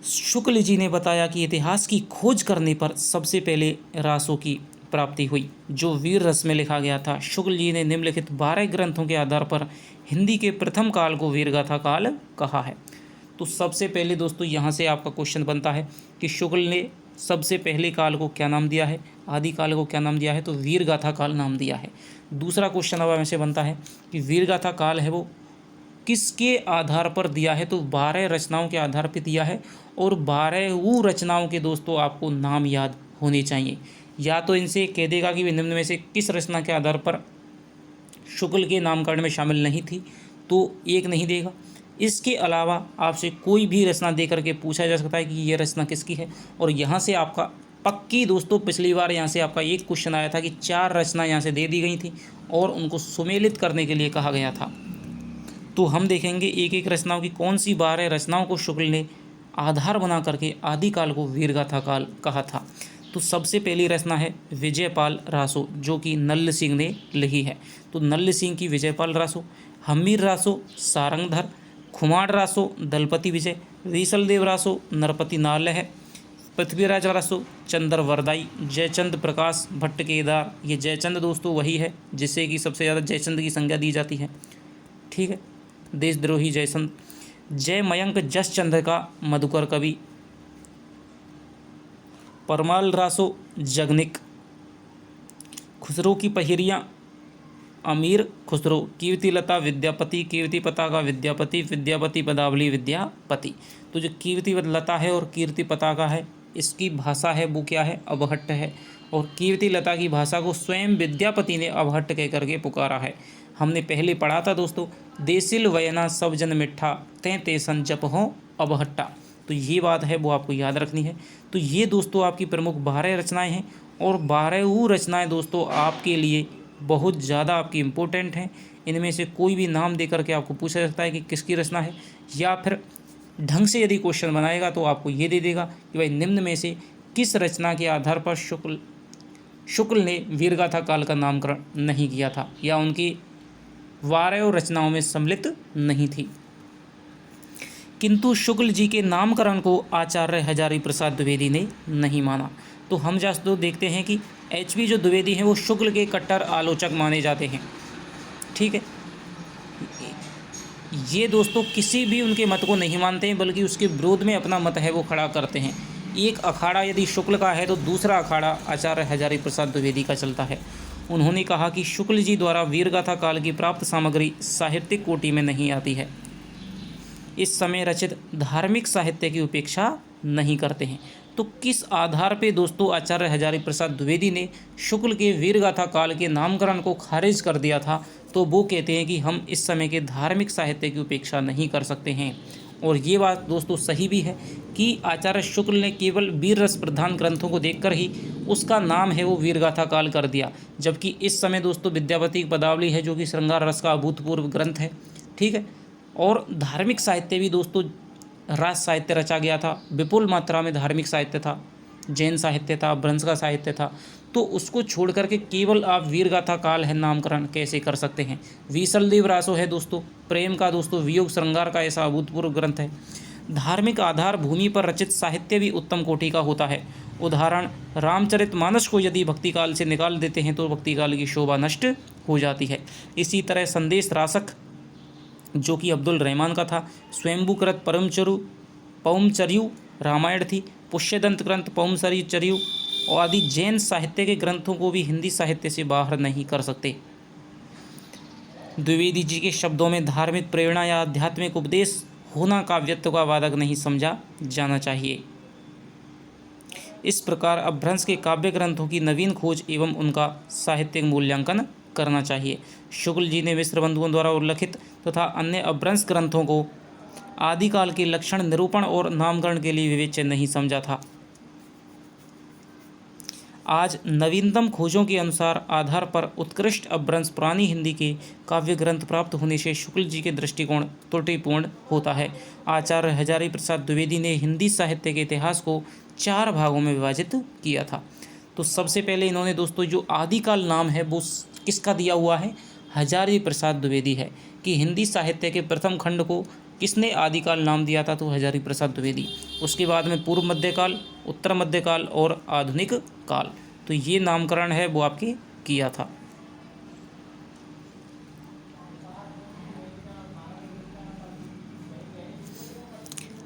शुक्ल जी ने बताया कि इतिहास की खोज करने पर सबसे पहले रासों की प्राप्ति हुई जो वीर रस में लिखा गया था। शुक्ल जी ने निम्नलिखित 12 ग्रंथों के आधार पर हिंदी के प्रथम काल को वीरगाथा काल कहा है। तो सबसे पहले दोस्तों यहाँ से आपका क्वेश्चन बनता है कि शुक्ल ने सबसे पहले काल को क्या नाम दिया है, आदि काल को क्या नाम दिया है, तो वीरगाथा काल नाम दिया है। दूसरा क्वेश्चन अब हमें से बनता है कि वीरगाथा काल है वो किसके आधार पर दिया है, तो 12 रचनाओं के आधार पर दिया है, और 12 रचनाओं के दोस्तों आपको नाम याद होने चाहिए। या तो इनसे कह देगा कि निम्न में से किस रचना के आधार पर शुक्ल के नामकरण में शामिल नहीं थी, तो एक नहीं देगा। इसके अलावा आपसे कोई भी रचना दे करके पूछा जा सकता है कि ये रचना किसकी है, और यहाँ से आपका पक्की दोस्तों पिछली बार यहाँ से आपका एक क्वेश्चन आया था कि 4 रचना यहाँ से दे दी गई थी और उनको सुमेलित करने के लिए कहा गया था। तो हम देखेंगे एक एक रचनाओं की कौन सी 12 रचनाओं को शुक्ल ने आधार बना करके आदिकाल को वीरगाथा काल कहा था। तो सबसे पहली रचना है विजयपाल रासो, जो कि नल्ल सिंह ने लिखी है। तो नल्ल सिंह की विजयपाल रासो, हमीर रासो सारंगधर, खुमार रासो दलपति विजय, रीसलदेव रासो नरपति नाल है, पृथ्वीराज रासो चंद्र वरदाई, जयचंद प्रकाश भट्ट केदार। ये जयचंद दोस्तों वही है जिससे कि सबसे ज़्यादा जयचंद की संज्ञा दी जाती है, ठीक है। देशद्रोही जयचंद, जय मयंक जस चंद्र का मधुकर कवि, परमाल रासो जगनिक, खुसरो की पहेलियाँ अमीर खुसरो, कीर्तिलता विद्यापति, कीर्ति पताका विद्यापति, विद्यापति पदावली विद्यापति। तो जो कीर्ति लता है और कीर्ति पताका है, इसकी भाषा है वो क्या है, अबहट्ट है। और कीर्ति लता की भाषा को स्वयं विद्यापति ने अबहट्ट कह करके पुकारा है। हमने पहले पढ़ा था दोस्तों, देसिल वयना सब जन मिठा, तें तेसन जप हो अबहट्टा। तो ये बात है वो आपको याद रखनी है। तो ये दोस्तों आपकी प्रमुख 12 रचनाएं हैं, और 12 रचनाएं दोस्तों आपके लिए बहुत ज़्यादा आपकी इम्पोर्टेंट हैं। इनमें से कोई भी नाम दे करके आपको पूछा जाता है कि किसकी रचना है, या फिर ढंग से यदि क्वेश्चन बनाएगा तो आपको ये दे देगा कि भाई निम्न में से किस रचना के आधार पर शुक्ल ने वीरगाथा काल का नामकरण नहीं किया था, या उनकी 12 रचनाओं में सम्मिलित नहीं थी। किंतु शुक्ल जी के नामकरण को आचार्य हजारी प्रसाद द्विवेदी ने नहीं माना। तो हम दोस्तों देखते हैं कि एचबी जो द्विवेदी हैं वो शुक्ल के कट्टर आलोचक माने जाते हैं, ठीक है। ये दोस्तों किसी भी उनके मत को नहीं मानते हैं, बल्कि उसके विरोध में अपना मत है वो खड़ा करते हैं। एक अखाड़ा यदि शुक्ल का है तो दूसरा अखाड़ा आचार्य हजारी प्रसाद द्विवेदी का चलता है। उन्होंने कहा कि शुक्ल जी द्वारा वीरगाथा काल की प्राप्त सामग्री साहित्यिक कोटि में नहीं आती है, इस समय रचित धार्मिक साहित्य की उपेक्षा नहीं करते हैं। तो किस आधार पे दोस्तों आचार्य हजारी प्रसाद द्विवेदी ने शुक्ल के वीरगाथा काल के नामकरण को खारिज कर दिया था? तो वो कहते हैं कि हम इस समय के धार्मिक साहित्य की उपेक्षा नहीं कर सकते हैं। और ये बात दोस्तों सही भी है कि आचार्य शुक्ल ने केवल वीर रस प्रधान ग्रंथों को देखकर ही उसका नाम है वो वीरगाथा काल कर दिया, जबकि इस समय दोस्तों विद्यापति की पदावली है जो कि श्रृंगार रस का अभूतपूर्व ग्रंथ है, ठीक है। और धार्मिक साहित्य भी दोस्तों राज साहित्य रचा गया था, विपुल मात्रा में धार्मिक साहित्य था, जैन साहित्य था, भ्रंश का साहित्य था। तो उसको छोड़ करके केवल आप वीरगाथा काल है नामकरण कैसे कर सकते हैं? वीसलदेव रासो है दोस्तों, प्रेम का दोस्तों वियोग श्रृंगार का ऐसा अभूतपूर्व ग्रंथ है। धार्मिक आधार भूमि पर रचित साहित्य भी उत्तम कोटि का होता है। उदाहरण रामचरितमानस को यदि भक्तिकाल से निकाल देते हैं तो भक्तिकाल की शोभा नष्ट हो जाती है। इसी तरह संदेश रासक जो कि अब्दुल रहमान का था, स्वयंभूकृत पौमचर्यु रामायण थी, पुष्यदंत ग्रंथ पौमचर्यु और आदि जैन साहित्य के ग्रंथों को भी हिंदी साहित्य से बाहर नहीं कर सकते। द्विवेदी जी के शब्दों में धार्मिक प्रेरणा या आध्यात्मिक उपदेश होना काव्यत्व का वादक नहीं समझा जाना चाहिए। इस प्रकार अपभ्रंश के काव्य ग्रंथों की नवीन खोज एवं उनका साहित्यिक मूल्यांकन करना चाहिए। शुक्ल जी ने मिश्र बंधुओं द्वारा उल्लिखित तथा अन्य अपभ्रंश ग्रंथों को आदिकाल के लक्षण निरूपण और नामकरण के लिए विवेच्य नहीं समझा था। आज नवीनतम खोजों के अनुसार आधार पर उत्कृष्ट अपभ्रंश पुरानी हिंदी के काव्य ग्रंथ प्राप्त होने से शुक्ल जी के दृष्टिकोण त्रुटिपूर्ण होता है। आचार्य हजारी प्रसाद द्विवेदी ने हिंदी साहित्य के इतिहास को 4 भागों में विभाजित किया था। तो सबसे पहले इन्होंने दोस्तों जो आदिकाल नाम है वो किसका दिया हुआ है? हजारी प्रसाद द्विवेदी है। कि हिंदी साहित्य के प्रथम खंड को किसने आदिकाल नाम दिया था? तो हजारी प्रसाद द्विवेदी। उसके बाद में पूर्व मध्यकाल, उत्तर मध्यकाल और आधुनिक काल, तो ये नामकरण है वो आपके किया था।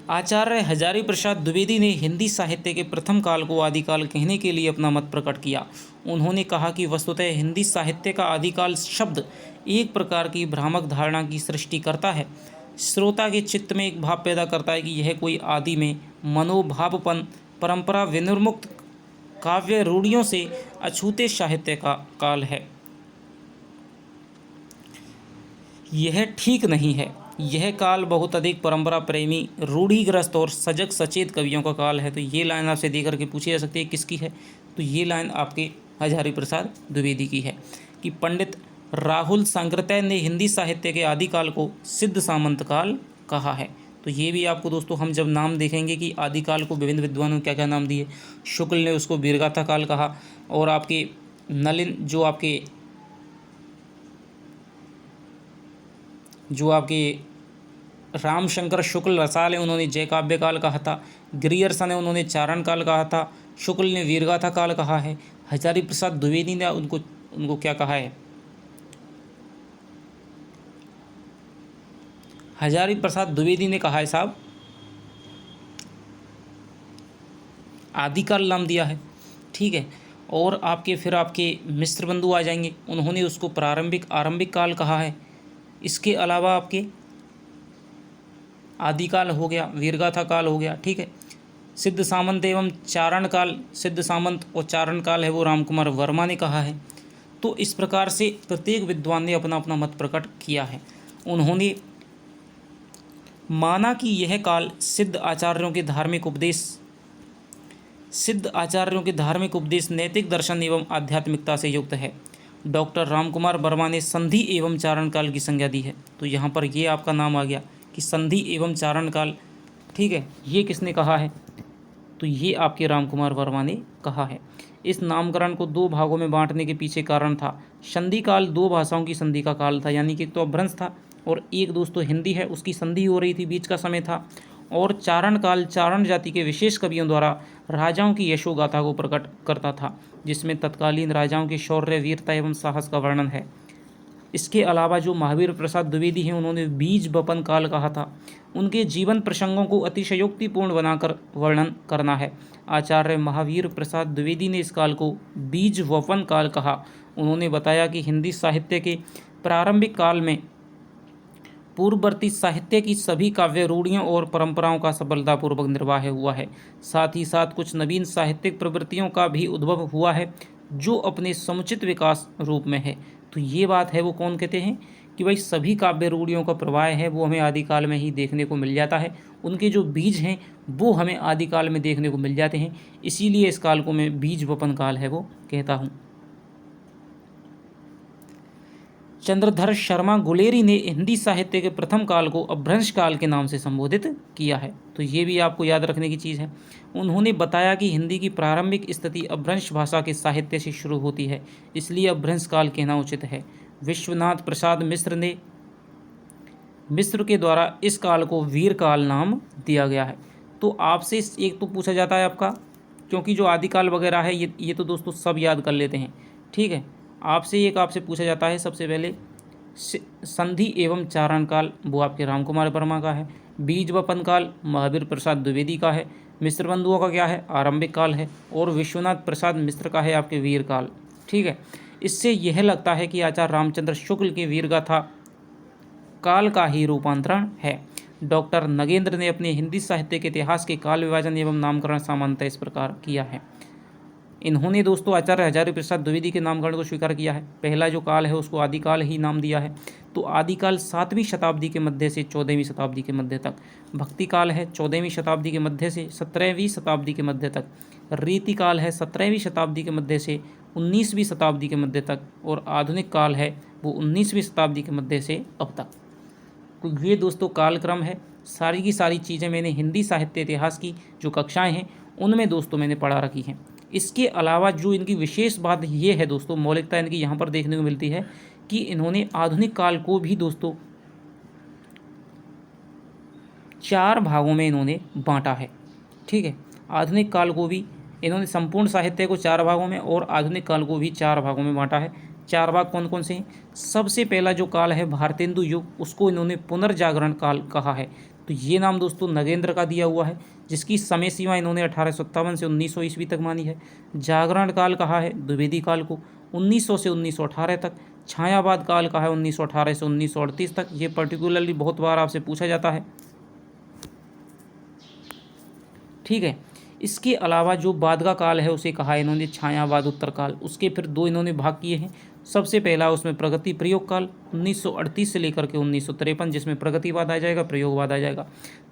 आचार्य हजारी प्रसाद द्विवेदी ने हिंदी साहित्य के प्रथम काल को आदिकाल कहने के लिए अपना मत प्रकट किया। उन्होंने कहा कि वस्तुतः हिंदी साहित्य का आदिकाल शब्द एक प्रकार की भ्रामक धारणा की सृष्टि करता है, श्रोता के चित्त में एक भाव पैदा करता है कि यह कोई आदि में मनोभावपन परंपरा विनिर्मुक्त काव्य रूढ़ियों से अछूते साहित्य का काल है। यह ठीक नहीं है। यह काल बहुत अधिक परंपरा प्रेमी, रूढ़िग्रस्त और सजग सचेत कवियों का काल है। तो ये लाइन आपसे दे करके पूछी जा सकती है किसकी है? तो ये लाइन आपके हजारी प्रसाद द्विवेदी की है कि पंडित राहुल सांकृत्य ने हिंदी साहित्य के आदिकाल को सिद्ध सामंत काल कहा है। तो ये भी आपको दोस्तों हम जब नाम देखेंगे कि आदिकाल को विभिन्न विद्वानों ने क्या क्या नाम दिए। शुक्ल ने उसको वीरगाथा काल कहा, और आपके नलिन जो आपके रामशंकर शुक्ल रसाल है, उन्होंने जय काव्य काल कहा था। ग्रियर्सन ने उन्होंने चारण काल कहा था। शुक्ल ने वीरगाथा काल कहा है। हजारी प्रसाद द्विवेदी ने उनको क्या कहा है, हजारी प्रसाद द्विवेदी ने कहा है साहब आदिकाल नाम दिया है। ठीक है। और फिर आपके मिस्र बंधु आ जाएंगे, उन्होंने उसको आरंभिक काल कहा है। इसके अलावा आपके आदिकाल हो गया, वीरगाथा काल हो गया। ठीक है। सिद्ध सामंत और चारण काल है वो रामकुमार वर्मा ने कहा है। तो इस प्रकार से प्रत्येक विद्वान ने अपना अपना मत प्रकट किया है। उन्होंने माना कि यह काल सिद्ध आचार्यों के धार्मिक उपदेश नैतिक दर्शन एवं आध्यात्मिकता से युक्त है। डॉक्टर रामकुमार वर्मा ने संधि एवं चारण काल की संज्ञा दी है। तो यहाँ पर ये आपका नाम आ गया कि संधि एवं चारण काल। ठीक है। ये किसने कहा है, तो ये आपके रामकुमार वर्मा ने कहा है। इस नामकरण को दो भागों में बांटने के पीछे कारण था। संधि काल दो भाषाओं की संधि का काल था, यानी कि एक तो अपभ्रंश था और एक दोस्तों हिंदी है उसकी संधि हो रही थी, बीच का समय था। और चारण काल चारण जाति के विशेष कवियों द्वारा राजाओं की यशोगाथा को प्रकट करता था, जिसमें तत्कालीन राजाओं के शौर्य, वीरता एवं साहस का वर्णन है। इसके अलावा जो महावीर प्रसाद द्विवेदी हैं, उन्होंने बीज वपन काल कहा था। उनके जीवन प्रसंगों को अतिशयोक्तिपूर्ण बनाकर वर्णन करना है। आचार्य महावीर प्रसाद द्विवेदी ने इस काल को बीज वपन काल कहा। उन्होंने बताया कि हिंदी साहित्य के प्रारंभिक काल में पूर्ववर्ती साहित्य की सभी काव्य रूढ़ियों और परंपराओं का सफलतापूर्वक निर्वाह हुआ है। साथ ही साथ कुछ नवीन साहित्यिक प्रवृत्तियों का भी उद्भव हुआ है, जो अपने समुचित विकास रूप में है। तो ये बात है वो कौन कहते हैं कि भाई सभी काव्य रूढ़ियों का प्रवाह है वो हमें आदिकाल में ही देखने को मिल जाता है। उनके जो बीज हैं वो हमें आदिकाल में देखने को मिल जाते हैं। इसीलिए इस काल को मैं बीज वपन काल है वो कहता हूँ। चंद्रधर शर्मा गुलेरी ने हिंदी साहित्य के प्रथम काल को अपभ्रंश काल के नाम से संबोधित किया है। तो ये भी आपको याद रखने की चीज़ है। उन्होंने बताया कि हिंदी की प्रारंभिक स्थिति अपभ्रंश भाषा के साहित्य से शुरू होती है, इसलिए अपभ्रंश काल कहना उचित है। विश्वनाथ प्रसाद मिस्र के द्वारा इस काल को वीर काल नाम दिया गया है। तो आपसे एक तो पूछा जाता है आपका, क्योंकि जो आदिकाल वगैरह है ये तो दोस्तों सब याद कर लेते हैं। ठीक है। आपसे पूछा जाता है सबसे पहले संधि एवं चारण काल, वो आपके रामकुमार वर्मा का है। बीज वपन काल महावीर प्रसाद द्विवेदी का है। मिस्र बंधुओं का क्या है, आरंभिक काल है। और विश्वनाथ प्रसाद मिश्र का है आपके वीर काल। ठीक है। इससे यह लगता है कि आचार्य रामचंद्र शुक्ल के वीरगाथा काल का ही रूपांतरण है। डॉक्टर नगेंद्र ने अपने हिंदी साहित्य के इतिहास के काल विभाजन एवं नामकरण सामान्यतः इस प्रकार किया है। इन्होंने दोस्तों आचार्य हजारी प्रसाद द्विवेदी के नामकरण को स्वीकार किया है। पहला जो काल है उसको आदिकाल ही नाम दिया है। तो आदिकाल 7वीं शताब्दी के मध्य से 14वीं शताब्दी के मध्य तक। भक्ति काल है 14वीं शताब्दी के मध्य से 17वीं शताब्दी के मध्य तक। रीति काल है 17वीं शताब्दी के मध्य से 19वीं शताब्दी के मध्य तक। और आधुनिक काल है वो 19वीं शताब्दी के मध्य से अब तक। तो ये दोस्तों कालक्रम है। सारी की सारी चीज़ें मैंने हिंदी साहित्य इतिहास की जो कक्षाएँ हैं उनमें दोस्तों मैंने पढ़ा रखी हैं। इसके अलावा जो इनकी विशेष बात ये है दोस्तों, मौलिकता इनकी यहाँ पर देखने को मिलती है कि इन्होंने आधुनिक काल को भी दोस्तों 4 भागों में इन्होंने बांटा है। ठीक है। आधुनिक काल को भी इन्होंने संपूर्ण साहित्य को 4 भागों में और आधुनिक काल को भी 4 भागों में बांटा है। 4 भाग कौन कौन से हैं? सबसे पहला जो काल है भारतेंदु युग, उसको इन्होंने पुनर्जागरण काल कहा है। तो ये नाम दोस्तों नगेंद्र का दिया हुआ है, जिसकी समय सीमा इन्होंने 1857 से 1900 ईस्वी तक मानी है। जागरण काल कहा है द्विवेदी काल को 1900 से 1918 तक। छायावाद काल कहा है 1918 से 1938 तक। ये पर्टिकुलरली बहुत बार आपसे पूछा जाता है। ठीक है। इसके अलावा जो बाद का काल है उसे कहा है इन्होंने छायावाद उत्तर काल। उसके फिर 2 इन्होंने भाग किए हैं। सबसे पहला उसमें प्रगति प्रयोग काल 1938 से लेकर के 1953, जिसमें प्रगतिवाद आ जाएगा, प्रयोगवाद आ जाएगा।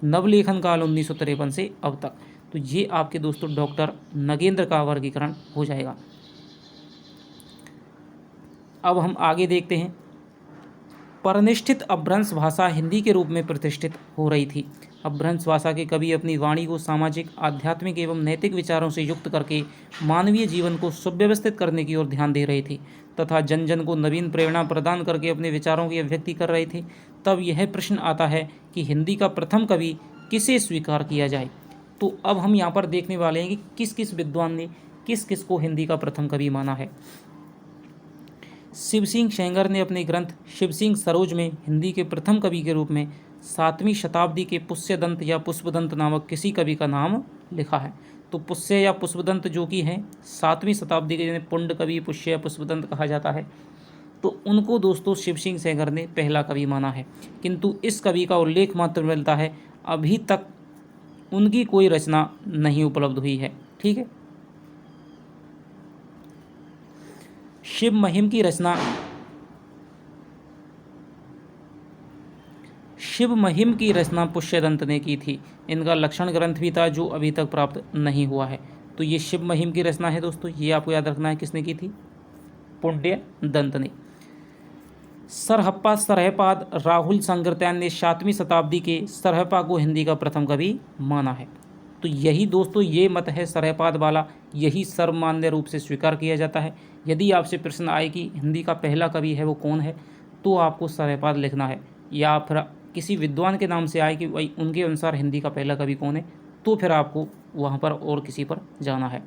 नवलेखन काल 1953 से अब तक। तो ये आपके दोस्तों डॉक्टर नगेंद्र का वर्गीकरण हो जाएगा। अब हम आगे देखते हैं। परनिष्ठित अपभ्रंश भाषा हिंदी के रूप में प्रतिष्ठित हो रही थी। अपभ्रंश भाषा के कवि अपनी वाणी को सामाजिक, आध्यात्मिक एवं नैतिक विचारों से युक्त करके मानवीय जीवन को सुव्यवस्थित करने की ओर ध्यान दे रहे थे तथा जन जन को नवीन प्रेरणा प्रदान करके अपने विचारों की अभिव्यक्ति कर रहे थे। तब यह प्रश्न आता है कि हिंदी का प्रथम कवि किसे स्वीकार किया जाए। तो अब हम यहाँ पर देखने वाले हैं कि किस किस विद्वान ने किस किस को हिंदी का प्रथम कवि माना है। शिव सिंह सेंगर ने अपने ग्रंथ शिव सिंह सरोज में हिंदी के प्रथम कवि के रूप में 7वीं शताब्दी के पुष्यदंत या पुष्पदंत नामक किसी कवि का नाम लिखा है। तो पुष्य या पुष्पदंत जो कि हैं 7वीं शताब्दी के, जिन्हें पुंड कवि, पुष्य या पुष्पदंत कहा जाता है, तो उनको दोस्तों शिव सिंह सेंगर ने पहला कवि माना है। किंतु इस कवि का उल्लेख मात्र मिलता है, अभी तक उनकी कोई रचना नहीं उपलब्ध हुई है। ठीक है। शिव महिम की रचना पुष्यदंत ने की थी। इनका लक्षण ग्रंथ भी था जो अभी तक प्राप्त नहीं हुआ है। तो ये शिव महिम की रचना है दोस्तों, ये आपको याद रखना है किसने की थी, पुण्य दंत ने। सरहप्पा सरहपाद राहुल संकृत्यान ने 7वीं शताब्दी के सरहप्पा को हिंदी का प्रथम कवि माना है। तो यही दोस्तों ये मत है सरहपाद वाला, यही सर्वमान्य रूप से स्वीकार किया जाता है। यदि आपसे प्रश्न आए कि हिंदी का पहला कवि है वो कौन है, तो आपको सरहपाद लिखना है, या फिर किसी विद्वान के नाम से आए कि भाई उनके अनुसार हिंदी का पहला कवि कौन है, तो फिर आपको वहाँ पर और किसी पर जाना है।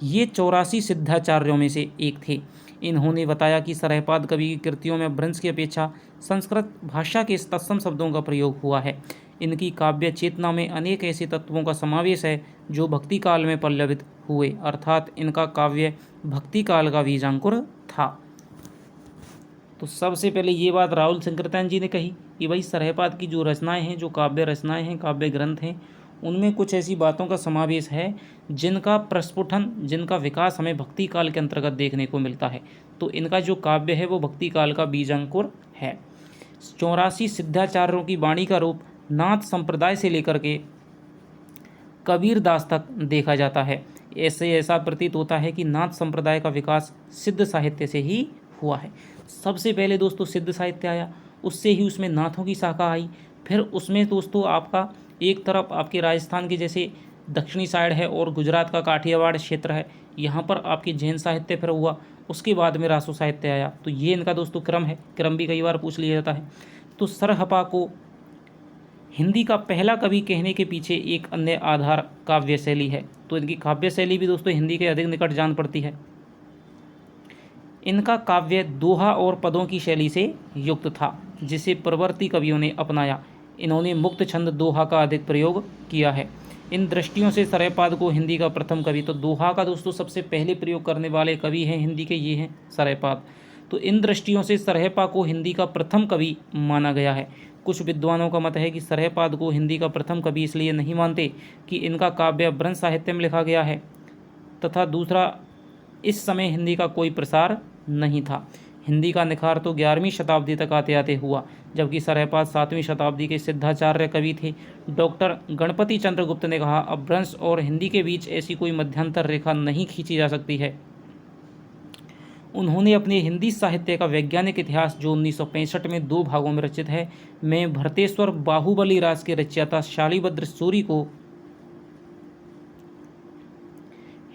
ये 84 सिद्धाचार्यों में से एक थे। इन्होंने बताया कि सरहपाद कवि की कृतियों में अपभ्रंश की अपेक्षा संस्कृत भाषा के तत्सम शब्दों का प्रयोग हुआ है। इनकी काव्य चेतना में अनेक ऐसे तत्वों का समावेश है जो भक्ति काल में पल्लवित हुए, अर्थात इनका काव्य भक्ति काल का बीजांकुर था। तो सबसे पहले ये बात राहुल संकृत्यान जी ने कही कि भाई सरहपाद की जो रचनाएं हैं, जो काव्य रचनाएं हैं, काव्य ग्रंथ हैं, उनमें कुछ ऐसी बातों का समावेश है जिनका प्रस्फुटन, जिनका विकास हमें भक्ति काल के अंतर्गत देखने को मिलता है। तो इनका जो काव्य है वो भक्ति काल का बीजांकुर है। 84 सिद्धाचार्यों की वाणी का रूप नाथ संप्रदाय से लेकर के कबीर दास तक देखा जाता है। ऐसा प्रतीत होता है कि नाथ संप्रदाय का विकास सिद्ध साहित्य से ही हुआ है। सबसे पहले दोस्तों सिद्ध साहित्य आया, उससे ही उसमें नाथों की शाखा आई, फिर उसमें दोस्तों आपका एक तरफ आपके राजस्थान के जैसे दक्षिणी साइड है और गुजरात का काठियावाड़ क्षेत्र है, यहाँ पर आपकी जैन साहित्य फिर हुआ, उसके बाद में रासो साहित्य आया। तो ये इनका दोस्तों क्रम है, क्रम भी कई बार पूछ लिया जाता है। तो सरहप्पा को हिंदी का पहला कवि कहने के पीछे एक अन्य आधार काव्य शैली है। तो इनकी काव्य शैली भी दोस्तों हिंदी के अधिक निकट जान पड़ती है। इनका काव्य दोहा और पदों की शैली से युक्त था, जिसे प्रवर्ती कवियों ने अपनाया। इन्होंने मुक्त छंद दोहा का अधिक प्रयोग किया है। इन दृष्टियों से सरहपाद को हिंदी का प्रथम कवि, तो दोहा का दोस्तों सबसे पहले प्रयोग करने वाले कवि हैं हिंदी के, ये हैं सरहपाद। तो इन दृष्टियों से सरहप्पा को हिंदी का प्रथम कवि माना गया है। कुछ विद्वानों का मत है कि सरहपाद को हिंदी का प्रथम कवि इसलिए नहीं मानते कि इनका काव्य अपभ्रंश साहित्य में लिखा गया है, तथा दूसरा इस समय हिंदी का कोई प्रसार नहीं था। हिंदी का निखार तो 11वीं शताब्दी तक आते आते हुआ, जबकि सरहपाद 7वीं शताब्दी के सिद्धाचार्य कवि थे। डॉक्टर गणपति चंद्र गुप्त ने कहा, अपभ्रंश और हिंदी के बीच ऐसी कोई मध्यंतर रेखा नहीं खींची जा सकती है। उन्होंने अपने हिंदी साहित्य का वैज्ञानिक इतिहास, जो 1965 में 2 भागों में रचित है, में भरतेश्वर बाहुबली राज के रचयिता शालिभद्र सूरी को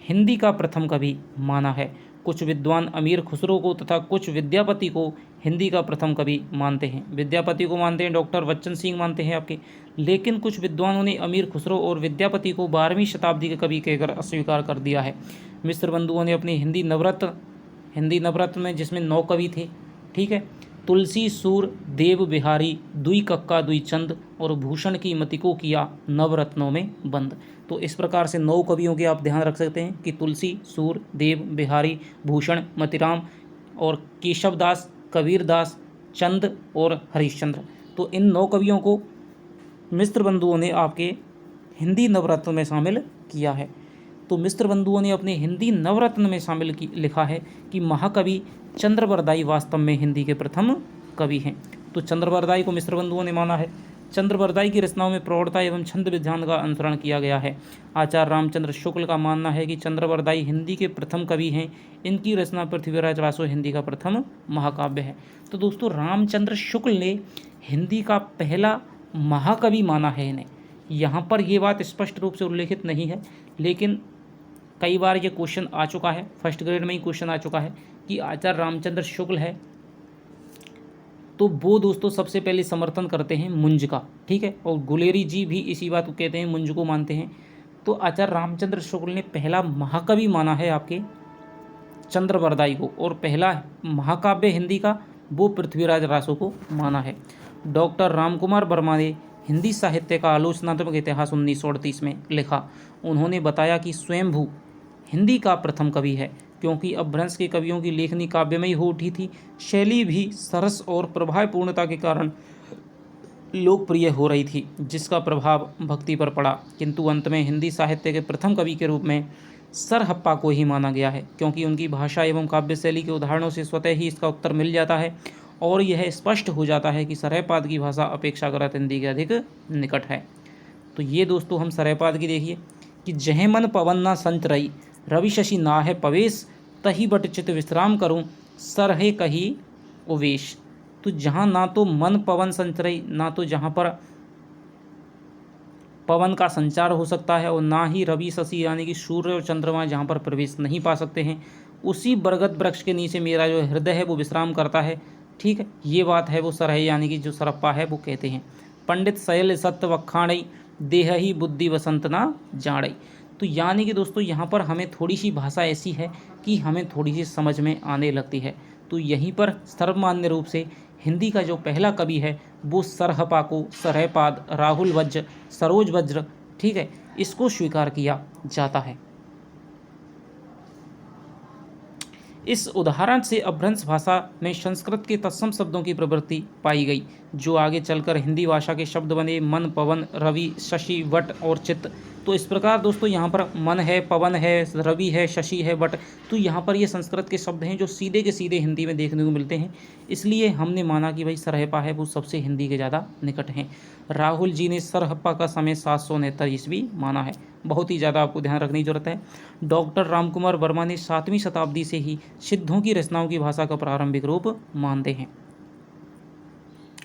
हिंदी का प्रथम कवि माना है। कुछ विद्वान अमीर खुसरो को तथा कुछ विद्यापति को हिंदी का प्रथम कवि मानते हैं। विद्यापति को मानते हैं डॉक्टर बच्चन सिंह मानते हैं आपके, लेकिन कुछ विद्वानों ने अमीर खुसरो और विद्यापति को 12वीं शताब्दी के कवि कहकर अस्वीकार कर दिया है। मिश्र बंधुओं ने अपनी हिंदी नवरत्न में, जिसमें 9 कवि थे, ठीक है, तुलसी, सूर, देव बिहारी, दुई कक्का दुई चंद और भूषण की मति को किया नवरत्नों में बंद। तो इस प्रकार से 9 कवियों के आप ध्यान रख सकते हैं कि तुलसी, सूर, देव बिहारी, भूषण, मतिराम और केशवदास, कबीरदास, चंद और हरिश्चंद्र। तो इन 9 कवियों को मिश्र बंधुओं ने आपके हिंदी नवरत्न में शामिल किया है। तो मिश्र बंधुओं ने अपने हिंदी नवरत्न में लिखा है कि महाकवि चंद्रवरदाई वास्तव में हिंदी के प्रथम कवि हैं। तो चंद्रवरदाई को मिश्र बंधुओं ने माना है। चंद्रवरदाई की रचनाओं में प्रौढ़ता एवं छंद विधान का अनुसरण किया गया है। आचार्य रामचंद्र शुक्ल का मानना है कि चंद्रवरदाई हिंदी के प्रथम कवि हैं। इनकी रचना पृथ्वीराज रासो हिंदी का प्रथम महाकाव्य है। तो दोस्तों रामचंद्र शुक्ल ने हिंदी का पहला महाकवि माना है इन्हें। यहाँ पर ये बात स्पष्ट रूप से उल्लेखित नहीं है, लेकिन कई बार ये क्वेश्चन आ चुका है, फर्स्ट ग्रेड में ही क्वेश्चन आ चुका है कि आचार्य रामचंद्र शुक्ल है, तो वो दोस्तों सबसे पहले समर्थन करते हैं मुंज का, ठीक है, और गुलेरी जी भी इसी बात को कहते हैं, मुंज को मानते हैं। तो आचार्य रामचंद्र शुक्ल ने पहला महाकवि माना है आपके चंद्रवरदाई को, और पहला महाकाव्य हिंदी का वो पृथ्वीराज रासो को माना है। डॉक्टर रामकुमार वर्मा ने हिंदी साहित्य का आलोचनात्मक इतिहास 1938 में लिखा। उन्होंने बताया कि स्वयंभू हिंदी का प्रथम कवि है, क्योंकि अपभ्रंश के कवियों की लेखनी काव्यमयी हो उठी थी। शैली भी सरस और प्रभावपूर्णता के कारण लोकप्रिय हो रही थी, जिसका प्रभाव भक्ति पर पड़ा। किंतु अंत में हिंदी साहित्य के प्रथम कवि के रूप में सरहप्पा को ही माना गया है, क्योंकि उनकी भाषा एवं काव्य शैली के उदाहरणों से स्वतः ही इसका उत्तर मिल जाता है और यह स्पष्ट हो जाता है कि सरहपाद की भाषा अपेक्षाकृत हिंदी के अधिक निकट है। तो ये दोस्तों हम सरहपाद की देखिए कि जह मन पवन ना संचरई, रवि शशि ना है पवेश, तही बट चित विश्राम करूं, सरहे कही उवेश। तो जहाँ ना तो मन पवन संचरई, ना तो जहाँ पर पवन का संचार हो सकता है, और ना ही रवि शशि यानी कि सूर्य और चंद्रमा जहाँ पर प्रवेश नहीं पा सकते हैं, उसी बरगद वृक्ष के नीचे मेरा जो हृदय है वो विश्राम करता है। ठीक है, ये बात है वो सरहे यानी कि जो सरप्पा है वो कहते हैं। पंडित शैल सत्य वखाणई, देह ही बुद्धि वसंत ना जाड़ई। तो यानी कि दोस्तों यहाँ पर हमें थोड़ी सी भाषा ऐसी है कि हमें थोड़ी सी समझ में आने लगती है। तो यहीं पर सर्वमान्य रूप से हिंदी का जो पहला कवि है वो सरहपा को, सरहपाद, राहुल वज्र, सरोज वज्र, ठीक है, इसको स्वीकार किया जाता है। इस उदाहरण से अपभ्रंश भाषा में संस्कृत के तत्सम शब्दों की प्रवृत्ति पाई गई, जो आगे चलकर हिंदी भाषा के शब्द बने मन, पवन, रवि, शशि, वट और चित्त। तो इस प्रकार दोस्तों यहाँ पर मन है, पवन है, रवि है, शशि है, वट, तो यहाँ पर ये संस्कृत के शब्द हैं जो सीधे के सीधे हिंदी में देखने को मिलते हैं। इसलिए हमने माना कि भाई सरहपा है वो सबसे हिंदी के ज़्यादा निकट हैं। राहुल जी ने सरहप्पा का समय 769 ईस्वी माना है, बहुत ही ज़्यादा आपको ध्यान रखने की जरूरत है। डॉक्टर रामकुमार वर्मा ने 7वीं शताब्दी से ही सिद्धों की रचनाओं की भाषा का प्रारंभिक रूप मानते हैं,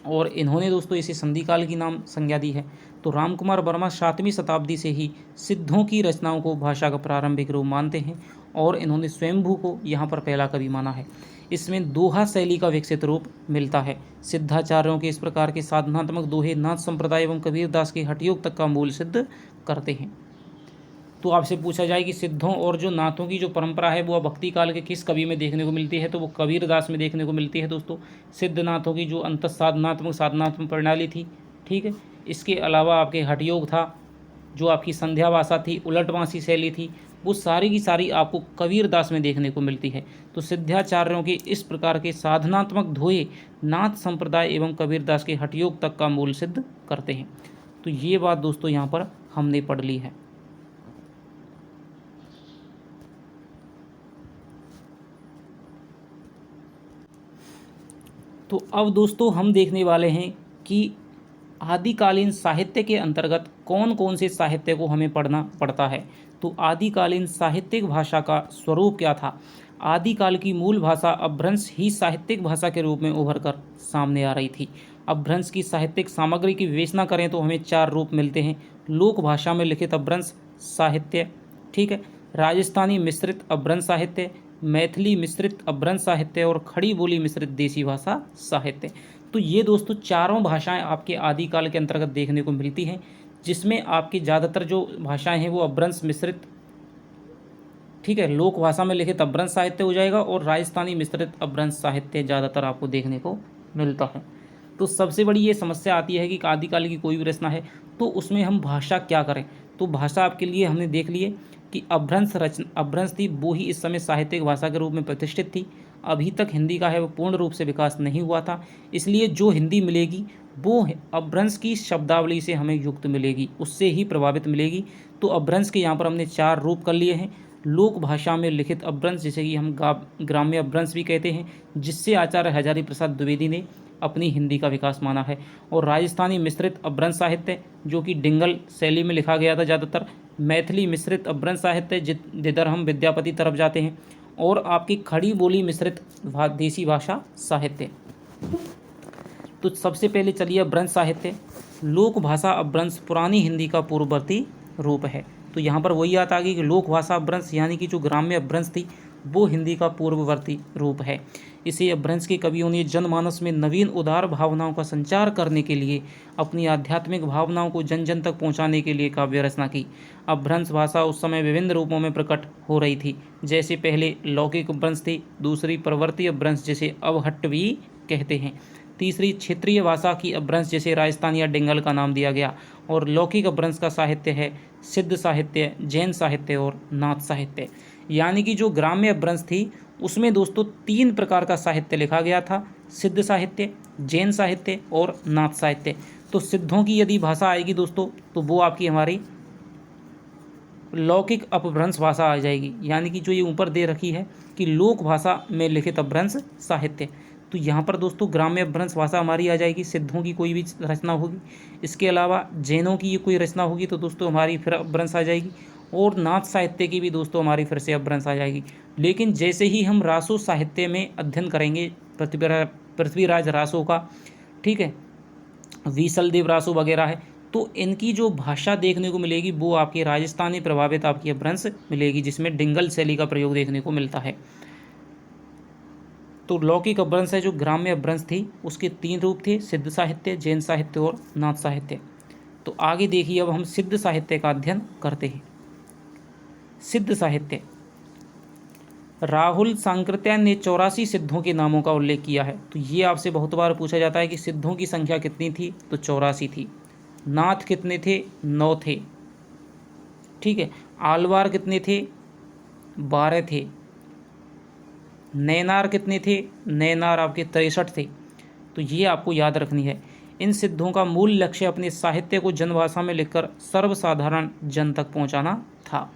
और इन्होंने दोस्तों इसे संधि काल की नाम संज्ञा दी है। तो रामकुमार वर्मा 7वीं शताब्दी से ही सिद्धों की रचनाओं को भाषा का प्रारंभिक रूप मानते हैं, और इन्होंने स्वयंभू को यहाँ पर पहला कवि माना है। इसमें दोहा शैली का विकसित रूप मिलता है। सिद्धाचार्यों के इस प्रकार के साधनात्मक दोहे नाथ संप्रदाय एवं कबीरदास के हठयोग तक का मूल सिद्ध करते हैं। तो आपसे पूछा जाए कि सिद्धों और जो नाथों की जो परंपरा है वो भक्ति काल के किस कवि में देखने को मिलती है, तो वो कबीरदास में देखने को मिलती है दोस्तों। सिद्ध नाथों की जो अंत साधनात्मक प्रणाली थी, ठीक है, इसके अलावा आपके हठयोग था, जो आपकी संध्या भाषा थी, उलटवासी शैली थी, वो सारी की सारी आपको कबीरदास में देखने को मिलती है। तो सिद्धाचार्यों के इस प्रकार के साधनात्मक दोहे नाथ संप्रदाय एवं कबीरदास के हठयोग तक का मूल सिद्ध करते हैं। तो ये बात दोस्तों यहाँ पर हमने पढ़ ली है। तो अब दोस्तों हम देखने वाले हैं कि आदिकालीन साहित्य के अंतर्गत कौन कौन से साहित्य को हमें पढ़ना पड़ता है। तो आदिकालीन साहित्यिक भाषा का स्वरूप क्या था। आदिकाल की मूल भाषा अपभ्रंश ही साहित्यिक भाषा के रूप में उभर कर सामने आ रही थी। अपभ्रंश की साहित्यिक सामग्री की विवेचना करें तो हमें 4 रूप मिलते हैं। लोक भाषा में लिखित अपभ्रंश साहित्य, ठीक है, राजस्थानी मिश्रित अपभ्रंश साहित्य, मैथिली मिश्रित अपभ्रंश साहित्य और खड़ी बोली मिश्रित देसी भाषा साहित्य। तो ये दोस्तों चारों भाषाएं आपके आदिकाल के अंतर्गत देखने को मिलती हैं, जिसमें आपकी ज़्यादातर जो भाषाएं हैं वो अपभ्रंश मिश्रित, ठीक है, लोक भाषा में लिखित अपभ्रंश साहित्य हो जाएगा, और राजस्थानी मिश्रित अपभ्रंश साहित्य ज़्यादातर आपको देखने को मिलता है। तो सबसे बड़ी ये समस्या आती है कि आदिकाल की कोई भी रचना है तो उसमें हम भाषा क्या करें। तो भाषा आपके लिए हमने देख लिए कि अपभ्रंश थी, वो ही इस समय साहित्यिक भाषा के रूप में प्रतिष्ठित थी। अभी तक हिंदी का है वो पूर्ण रूप से विकास नहीं हुआ था, इसलिए जो हिंदी मिलेगी वो अपभ्रंश की शब्दावली से हमें युक्त मिलेगी, उससे ही प्रभावित मिलेगी। तो अपभ्रंश के यहाँ पर हमने 4 रूप कर लिए हैं। लोक भाषा में लिखित अपभ्रंश, जिसे कि हम ग्राम्य अपभ्रंश भी कहते हैं, जिससे आचार्य हजारी प्रसाद द्विवेदी ने अपनी हिंदी का विकास माना है। और राजस्थानी मिश्रित अपभ्रंश साहित्य जो कि डिंगल शैली में लिखा गया था ज़्यादातर, मैथिली मिश्रित अपभ्रंश साहित्य जिधर हम विद्यापति तरफ जाते हैं, और आपकी खड़ी बोली मिश्रित देसी भाषा साहित्य। तो सबसे पहले चलिए अपभ्रंश साहित्य। लोक भाषा अपभ्रंश पुरानी हिंदी का पूर्ववर्ती रूप है। तो यहाँ पर वही बात आ गई कि लोक भाषा अपभ्रंश यानी कि जो ग्राम्य अपभ्रंश थी वो हिंदी का पूर्ववर्ती रूप है। इसे अपभ्रंश के कवियों ने जनमानस में नवीन उदार भावनाओं का संचार करने के लिए, अपनी आध्यात्मिक भावनाओं को जन जन तक पहुंचाने के लिए काव्य रचना की। अपभ्रंश भाषा उस समय विभिन्न रूपों में प्रकट हो रही थी, जैसे पहले लौकिक अपभ्रंश थी, दूसरी प्रवर्ती अपभ्रंश जिसे अवहट्टवी कहते हैं, तीसरी क्षेत्रीय भाषा की अपभ्रंश जिसे राजस्थान या डिंगल का नाम दिया गया, और लौकिक अपभ्रंश का साहित्य है सिद्ध साहित्य, जैन साहित्य और नाथ साहित्य। यानी कि जो ग्राम्य अपभ्रंश थी उसमें दोस्तों 3 प्रकार का साहित्य लिखा गया था, सिद्ध साहित्य, जैन साहित्य और नाथ साहित्य। तो सिद्धों की यदि भाषा आएगी दोस्तों तो वो आपकी हमारी लौकिक अपभ्रंश भाषा आ जाएगी, यानी कि जो ये ऊपर दे रखी है कि लोक भाषा में लिखित अपभ्रंश साहित्य। तो यहाँ पर दोस्तों ग्राम्य अपभ्रंश भाषा हमारी आ जाएगी, सिद्धों की कोई भी रचना होगी। इसके अलावा जैनों की कोई रचना होगी तो दोस्तों हमारी फिर अपभ्रंश आ जाएगी, और नाथ साहित्य की भी दोस्तों हमारी फिर से अपभ्रंश आ जाएगी। लेकिन जैसे ही हम रासो साहित्य में अध्ययन करेंगे पृथ्वीराज रासो का, ठीक है, वीसल देव रासो वगैरह है, तो इनकी जो भाषा देखने को मिलेगी वो आपकी राजस्थानी प्रभावित आपकी अपभ्रंश मिलेगी, जिसमें डिंगल शैली का प्रयोग देखने को मिलता है। तो लौकिक अपभ्रंश है जो ग्राम्य अपभ्रंश थी उसके 3 रूप थे, सिद्ध साहित्य, जैन साहित्य और नाथ साहित्य। तो आगे देखिए अब हम सिद्ध साहित्य का अध्ययन करते हैं। सिद्ध साहित्य, राहुल सांकृत्यायन ने 84 सिद्धों के नामों का उल्लेख किया है। तो ये आपसे बहुत बार पूछा जाता है कि सिद्धों की संख्या कितनी थी, तो 84 थी। नाथ कितने थे, 9 थे, ठीक है। आलवार कितने थे, 12 थे। नैनार कितने थे, नैनार आपके 63 थे। तो ये आपको याद रखनी है। इन सिद्धों का मूल लक्ष्य अपने साहित्य को जनभाषा में लिखकर सर्वसाधारण जन तक पहुंचाना था।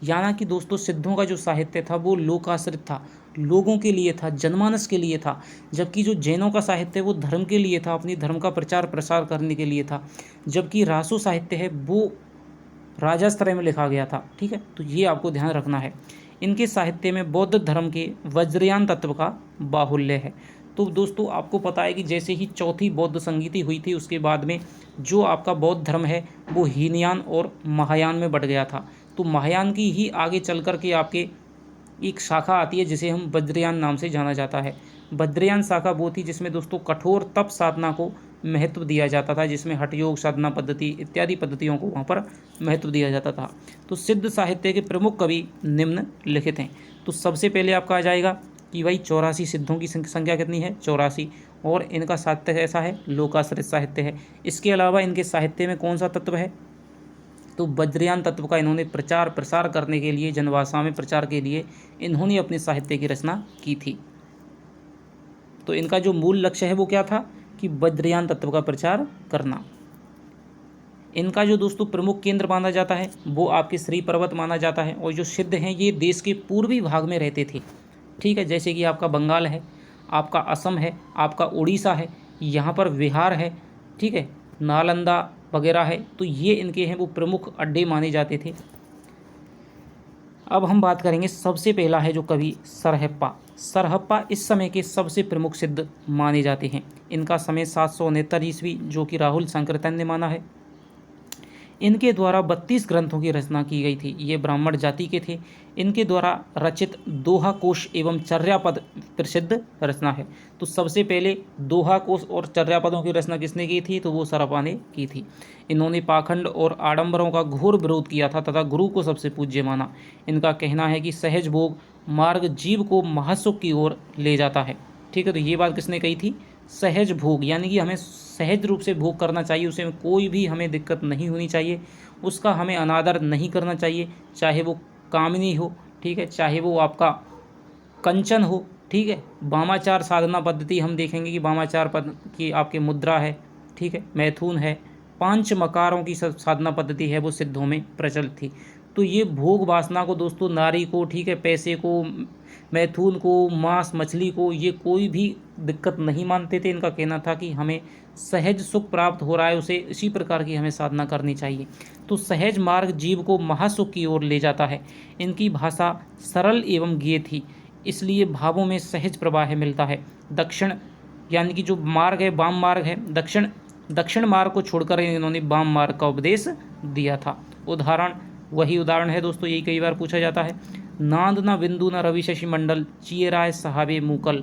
यानी कि दोस्तों सिद्धों का जो साहित्य था वो लोकाश्रित था, लोगों के लिए था, जनमानस के लिए था। जबकि जो जैनों का साहित्य है वो धर्म के लिए था, अपनी धर्म का प्रचार प्रसार करने के लिए था। जबकि रासो साहित्य है वो राजा स्तर में लिखा गया था, ठीक है। तो ये आपको ध्यान रखना है। इनके साहित्य में बौद्ध धर्म के वज्रयान तत्व का बाहुल्य है। तो दोस्तों आपको पता है कि जैसे ही चौथी बौद्ध संगीति हुई थी उसके बाद में जो आपका बौद्ध धर्म है वो हीनयान और महायान में बढ़ गया था। तो महायान की ही आगे चल कर के आपके एक शाखा आती है जिसे हम वज्रयान नाम से जाना जाता है। वज्रयान शाखा वो थी जिसमें दोस्तों कठोर तप साधना को महत्व दिया जाता था, जिसमें हठयोग साधना पद्धति इत्यादि पद्धतियों को वहाँ पर महत्व दिया जाता था। तो सिद्ध साहित्य के प्रमुख कवि निम्नलिखित हैं। तो सबसे पहले आपका आ जाएगा कि भाई 84 सिद्धों की संख्या कितनी है, 84, और इनका साहित्य ऐसा है लोकाश्रित साहित्य है। इसके अलावा इनके साहित्य में कौन सा तत्व है, तो वज्रयान तत्व का इन्होंने प्रचार प्रसार करने के लिए, जनभाषा में प्रचार के लिए इन्होंने अपने साहित्य की रचना की थी। तो इनका जो मूल लक्ष्य है वो क्या था कि वज्रयान तत्व का प्रचार करना। इनका जो दोस्तों प्रमुख केंद्र माना जाता है वो आपके श्री पर्वत माना जाता है। और जो सिद्ध हैं ये देश के पूर्वी भाग में रहते थे, ठीक है, जैसे कि आपका बंगाल है, आपका असम है, आपका उड़ीसा है, यहाँ पर बिहार है, ठीक है, नालंदा वगैरह है। तो ये इनके हैं वो प्रमुख अड्डे माने जाते थे। अब हम बात करेंगे, सबसे पहला है जो कवि सरहप्पा। सरहप्पा इस समय के सबसे प्रमुख सिद्ध माने जाते हैं। इनका समय 769 ईस्वी जो कि राहुल सांकृत्यायन ने माना है। इनके द्वारा 32 ग्रंथों की रचना की गई थी। ये ब्राह्मण जाति के थे। इनके द्वारा रचित दोहा कोश एवं चर्यापद प्रसिद्ध रचना है। तो सबसे पहले दोहा कोश और चर्यापदों की रचना किसने की थी, तो वो सरहप्पा ने की थी। इन्होंने पाखंड और आडंबरों का घोर विरोध किया था तथा गुरु को सबसे पूज्य माना। इनका कहना है कि सहज भोग मार्ग जीव को महासुख की ओर ले जाता है, ठीक है। तो ये बात किसने कही थी, सहज भोग, यानी कि हमें सहज रूप से भोग करना चाहिए, उसे कोई भी हमें दिक्कत नहीं होनी चाहिए, उसका हमें अनादर नहीं करना चाहिए, चाहे वो कामिनी हो, ठीक है, चाहे वो आपका कंचन हो, ठीक है। वामाचार साधना पद्धति हम देखेंगे कि वामाचार पद की आपके मुद्रा है, ठीक है, मैथुन है, 5 मकारों की साधना पद्धति है वो सिद्धों में प्रचलित थी। तो ये भोग वासना को दोस्तों, नारी को, ठीक है, पैसे को, मैथुन को, मांस मछली को, ये कोई भी दिक्कत नहीं मानते थे। इनका कहना था कि हमें सहज सुख प्राप्त हो रहा है, उसे इसी प्रकार की हमें साधना करनी चाहिए। तो सहज मार्ग जीव को महासुख की ओर ले जाता है। इनकी भाषा सरल एवं गेय थी, इसलिए भावों में सहज प्रवाह मिलता है। दक्षिण यानी कि जो मार्ग है, वाम मार्ग है, दक्षिण मार्ग को छोड़कर इन्होंने वाम मार्ग का उपदेश दिया था। उदाहरण, वही उदाहरण है दोस्तों, यही कई बार पूछा जाता है। नांद न बिंदु न रवि शशि मंडल, चियराय सहाबे मूकल,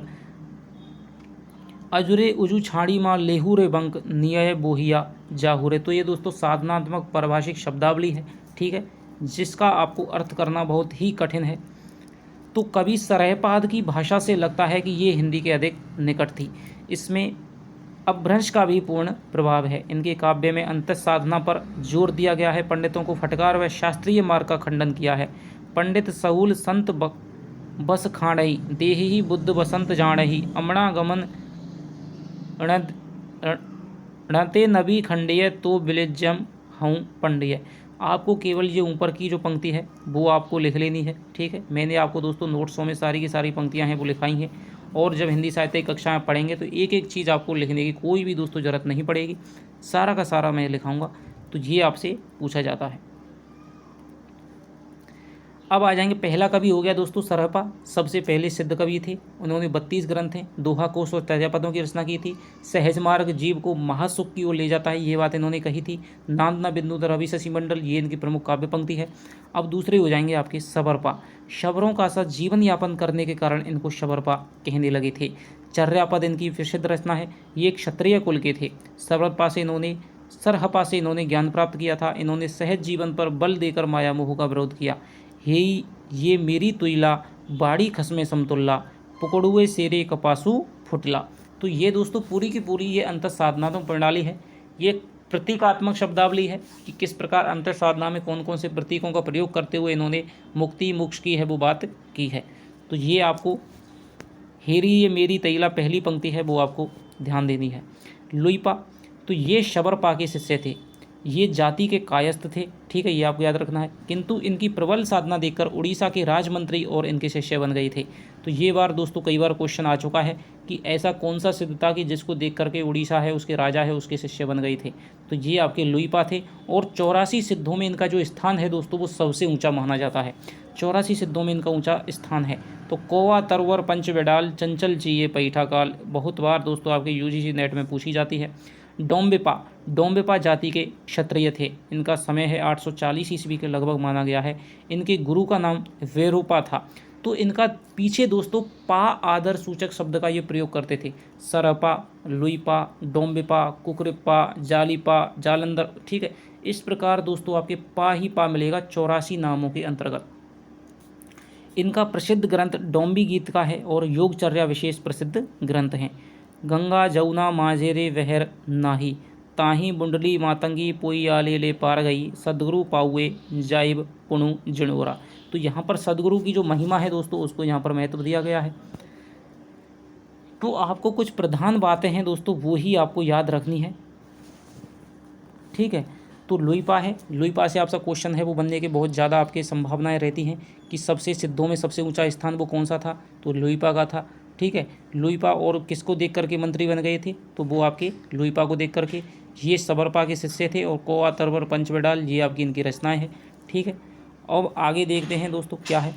अजुरे उजु छाड़ी माँ लेहुरे बंक, नियय बोहिया जाहुरे। तो ये दोस्तों साधनात्मक पारिभाषिक शब्दावली है, ठीक है, जिसका आपको अर्थ करना बहुत ही कठिन है। तो कवि सरहपाद की भाषा से लगता है कि ये हिंदी के अधिक निकट थी। इसमें अपभ्रंश का भी पूर्ण प्रभाव है। इनके काव्य में अंतः साधना पर जोर दिया गया है। पंडितों को फटकार व शास्त्रीय मार्ग का खंडन किया है। पंडित सहूल संत बस खाणई, देहि बुद्ध बसंत जानहि, अमणा गमन णते नबी खंडिय, तो बिलिज्जम हूँ पंडिय। आपको केवल ये ऊपर की जो पंक्ति है वो आपको लिख लेनी है, ठीक है। मैंने आपको दोस्तों नोट्सों में सारी की सारी पंक्तियाँ हैं वो लिखाई हैं, और जब हिंदी साहित्य की कक्षा में पढ़ेंगे तो एक एक चीज़ आपको लिखने की कोई भी दोस्तों ज़रूरत नहीं पड़ेगी, सारा का सारा मैं लिखाऊंगा। तो ये आपसे पूछा जाता है। अब आ जाएंगे, पहला कवि हो गया दोस्तों सरहपा, सबसे पहले सिद्ध कवि थे। उन्होंने 32 ग्रंथ हैं, दोहा कोश और तैजापदों की रचना की थी। सहज मार्ग जीव को महासुख की ओर ले जाता है, ये बात इन्होंने कही थी। नांदना बिंदु रवि शशि मंडल, ये इनकी प्रमुख काव्य पंक्ति है। अब दूसरे हो जाएंगे आपके शबरपा। शबरों का सा जीवन यापन करने के कारण इनको शबरपा कहने लगे थे। चर्यापद इनकी प्रसिद्ध रचना है। ये एक क्षत्रिय कुल के थे। सरहपा से इन्होंने ज्ञान प्राप्त किया था। इन्होंने सहज जीवन पर बल देकर माया मोह का विरोध किया। हे ये मेरी तुइला, बाड़ी खसमे समतुल्ला, पकड़ुए शेरे कपासु फुटला। तो ये दोस्तों पूरी की पूरी ये अंतर साधनात्मक प्रणाली है। ये प्रतीकात्मक शब्दावली है कि किस प्रकार अंतर साधना में कौन कौन से प्रतीकों का प्रयोग करते हुए इन्होंने मुक्ति मोक्ष की है वो बात की है। तो ये आपको हेरी ये मेरी तैला पहली पंक्ति है वो आपको ध्यान देनी है। लुइपा, तो ये शबरपा के शिष्य थे। ये जाति के कायस्थ थे, ठीक है, ये आपको याद रखना है। किंतु इनकी प्रबल साधना देखकर उड़ीसा के राजमंत्री और इनके शिष्य बन गए थे। तो ये बार दोस्तों कई बार क्वेश्चन आ चुका है कि ऐसा कौन सा सिद्ध था कि जिसको देख करके उड़ीसा है उसके राजा है उसके शिष्य बन गए थे। तो ये आपके लुइपा थे। और 84 सिद्धों में इनका जो स्थान है दोस्तों वो सबसे ऊँचा माना जाता है। 84 सिद्धों में इनका ऊँचा स्थान है। तो कोवा तरवर पंच बेडाल, चंचल चाहिए पैठा काल, बहुत बार दोस्तों आपके यूजीसी नेट में पूछी जाती है। डोम्बेपा जाति के क्षत्रिय थे। इनका समय है 840 ईस्वी के लगभग माना गया है। इनके गुरु का नाम वेरोपा था। तो इनका पीछे दोस्तों पा आदर सूचक शब्द का ये प्रयोग करते थे। सरपा, लुइपा, डोम्बेपा, कुकरिप्पा, जालीपा, जालंधर, ठीक है। इस प्रकार दोस्तों आपके पा ही पा मिलेगा 84 नामों के अंतर्गत। इनका प्रसिद्ध ग्रंथ डोम्बी गीत का है और योगचर्या विशेष प्रसिद्ध ग्रंथ हैं। गंगा जमुना माझेरे वहर नाही, ताही बुंडली मातंगी पोई आले ले पार गई, सदगुरु पाउए जाइब पुणु जिणोरा। तो यहाँ पर सदगुरु की जो महिमा है दोस्तों उसको यहाँ पर महत्व दिया गया है। तो आपको कुछ प्रधान बातें हैं दोस्तों वो ही आपको याद रखनी है, ठीक है। तो लुइपा है, लुइपा से आपका क्वेश्चन है वो बनने के बहुत ज़्यादा आपके संभावनाएं रहती हैं कि सबसे सिद्धों में सबसे ऊंचा स्थान वो कौन सा था, तो लुइपा का था, ठीक है। लुइपा और किसको देख करके मंत्री बन गए थे, तो वो आपके लुइपा को देख करके। ये सबरपा के शिष्य थे। और कोआ तरवर पंचबेडाल ये आपकी इनकी रचनाएं हैं, ठीक है। अब आगे देखते हैं दोस्तों क्या है।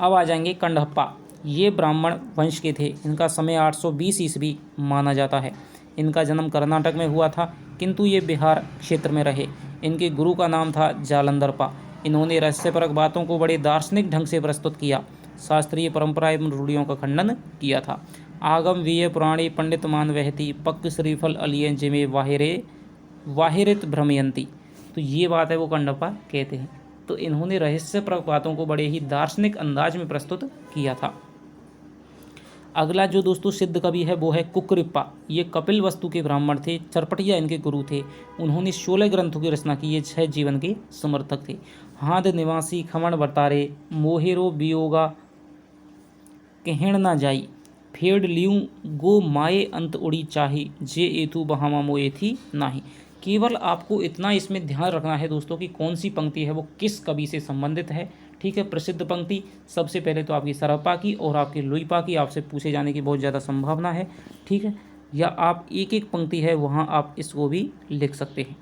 अब आ जाएंगे कंडहप्पा। ये ब्राह्मण वंश के थे। इनका समय 820 ईस्वी माना जाता है। इनका जन्म कर्नाटक में हुआ था किंतु ये बिहार क्षेत्र में रहे। इनके गुरु का नाम था जालंधरपा। इन्होंने रहस्यपरक बातों को बड़े दार्शनिक ढंग से प्रस्तुत किया। शास्त्रीय परंपरा एवं रूढ़ियों का खंडन किया था। आगम वीय पुराणे पंडित मान वहती, पक्क श्रीफल अलियन जिमे वाहिरित भ्रमयंती। तो ये बात है वो कंडप्पा कहते हैं। तो इन्होंने रहस्यपरक बातों को बड़े ही दार्शनिक अंदाज में प्रस्तुत किया था। अगला जो दोस्तों सिद्ध कवि है वो है कुकरिप्पा। ये कपिल वस्तु के ब्राह्मण थे। चरपटिया इनके गुरु थे। उन्होंने 16 ग्रंथों की रचना की। ये 6 जीवन के समर्थक थे। हाद निवासी खमण बरतारे, मोहेरो बियोगा कहण ना जाई, फेड़ लियूँ गो माए अंत उड़ी चाही, जे एथु बहामा मोए थी नाही। केवल आपको इतना इसमें ध्यान रखना है दोस्तों कि कौन सी पंक्ति है वो किस कवि से संबंधित है। ठीक है, प्रसिद्ध पंक्ति सबसे पहले तो आपकी सरपा की और आपकी लुइपा की आपसे पूछे जाने की बहुत ज़्यादा संभावना है। ठीक है, या आप एक एक पंक्ति है वहाँ आप इसको भी लिख सकते हैं,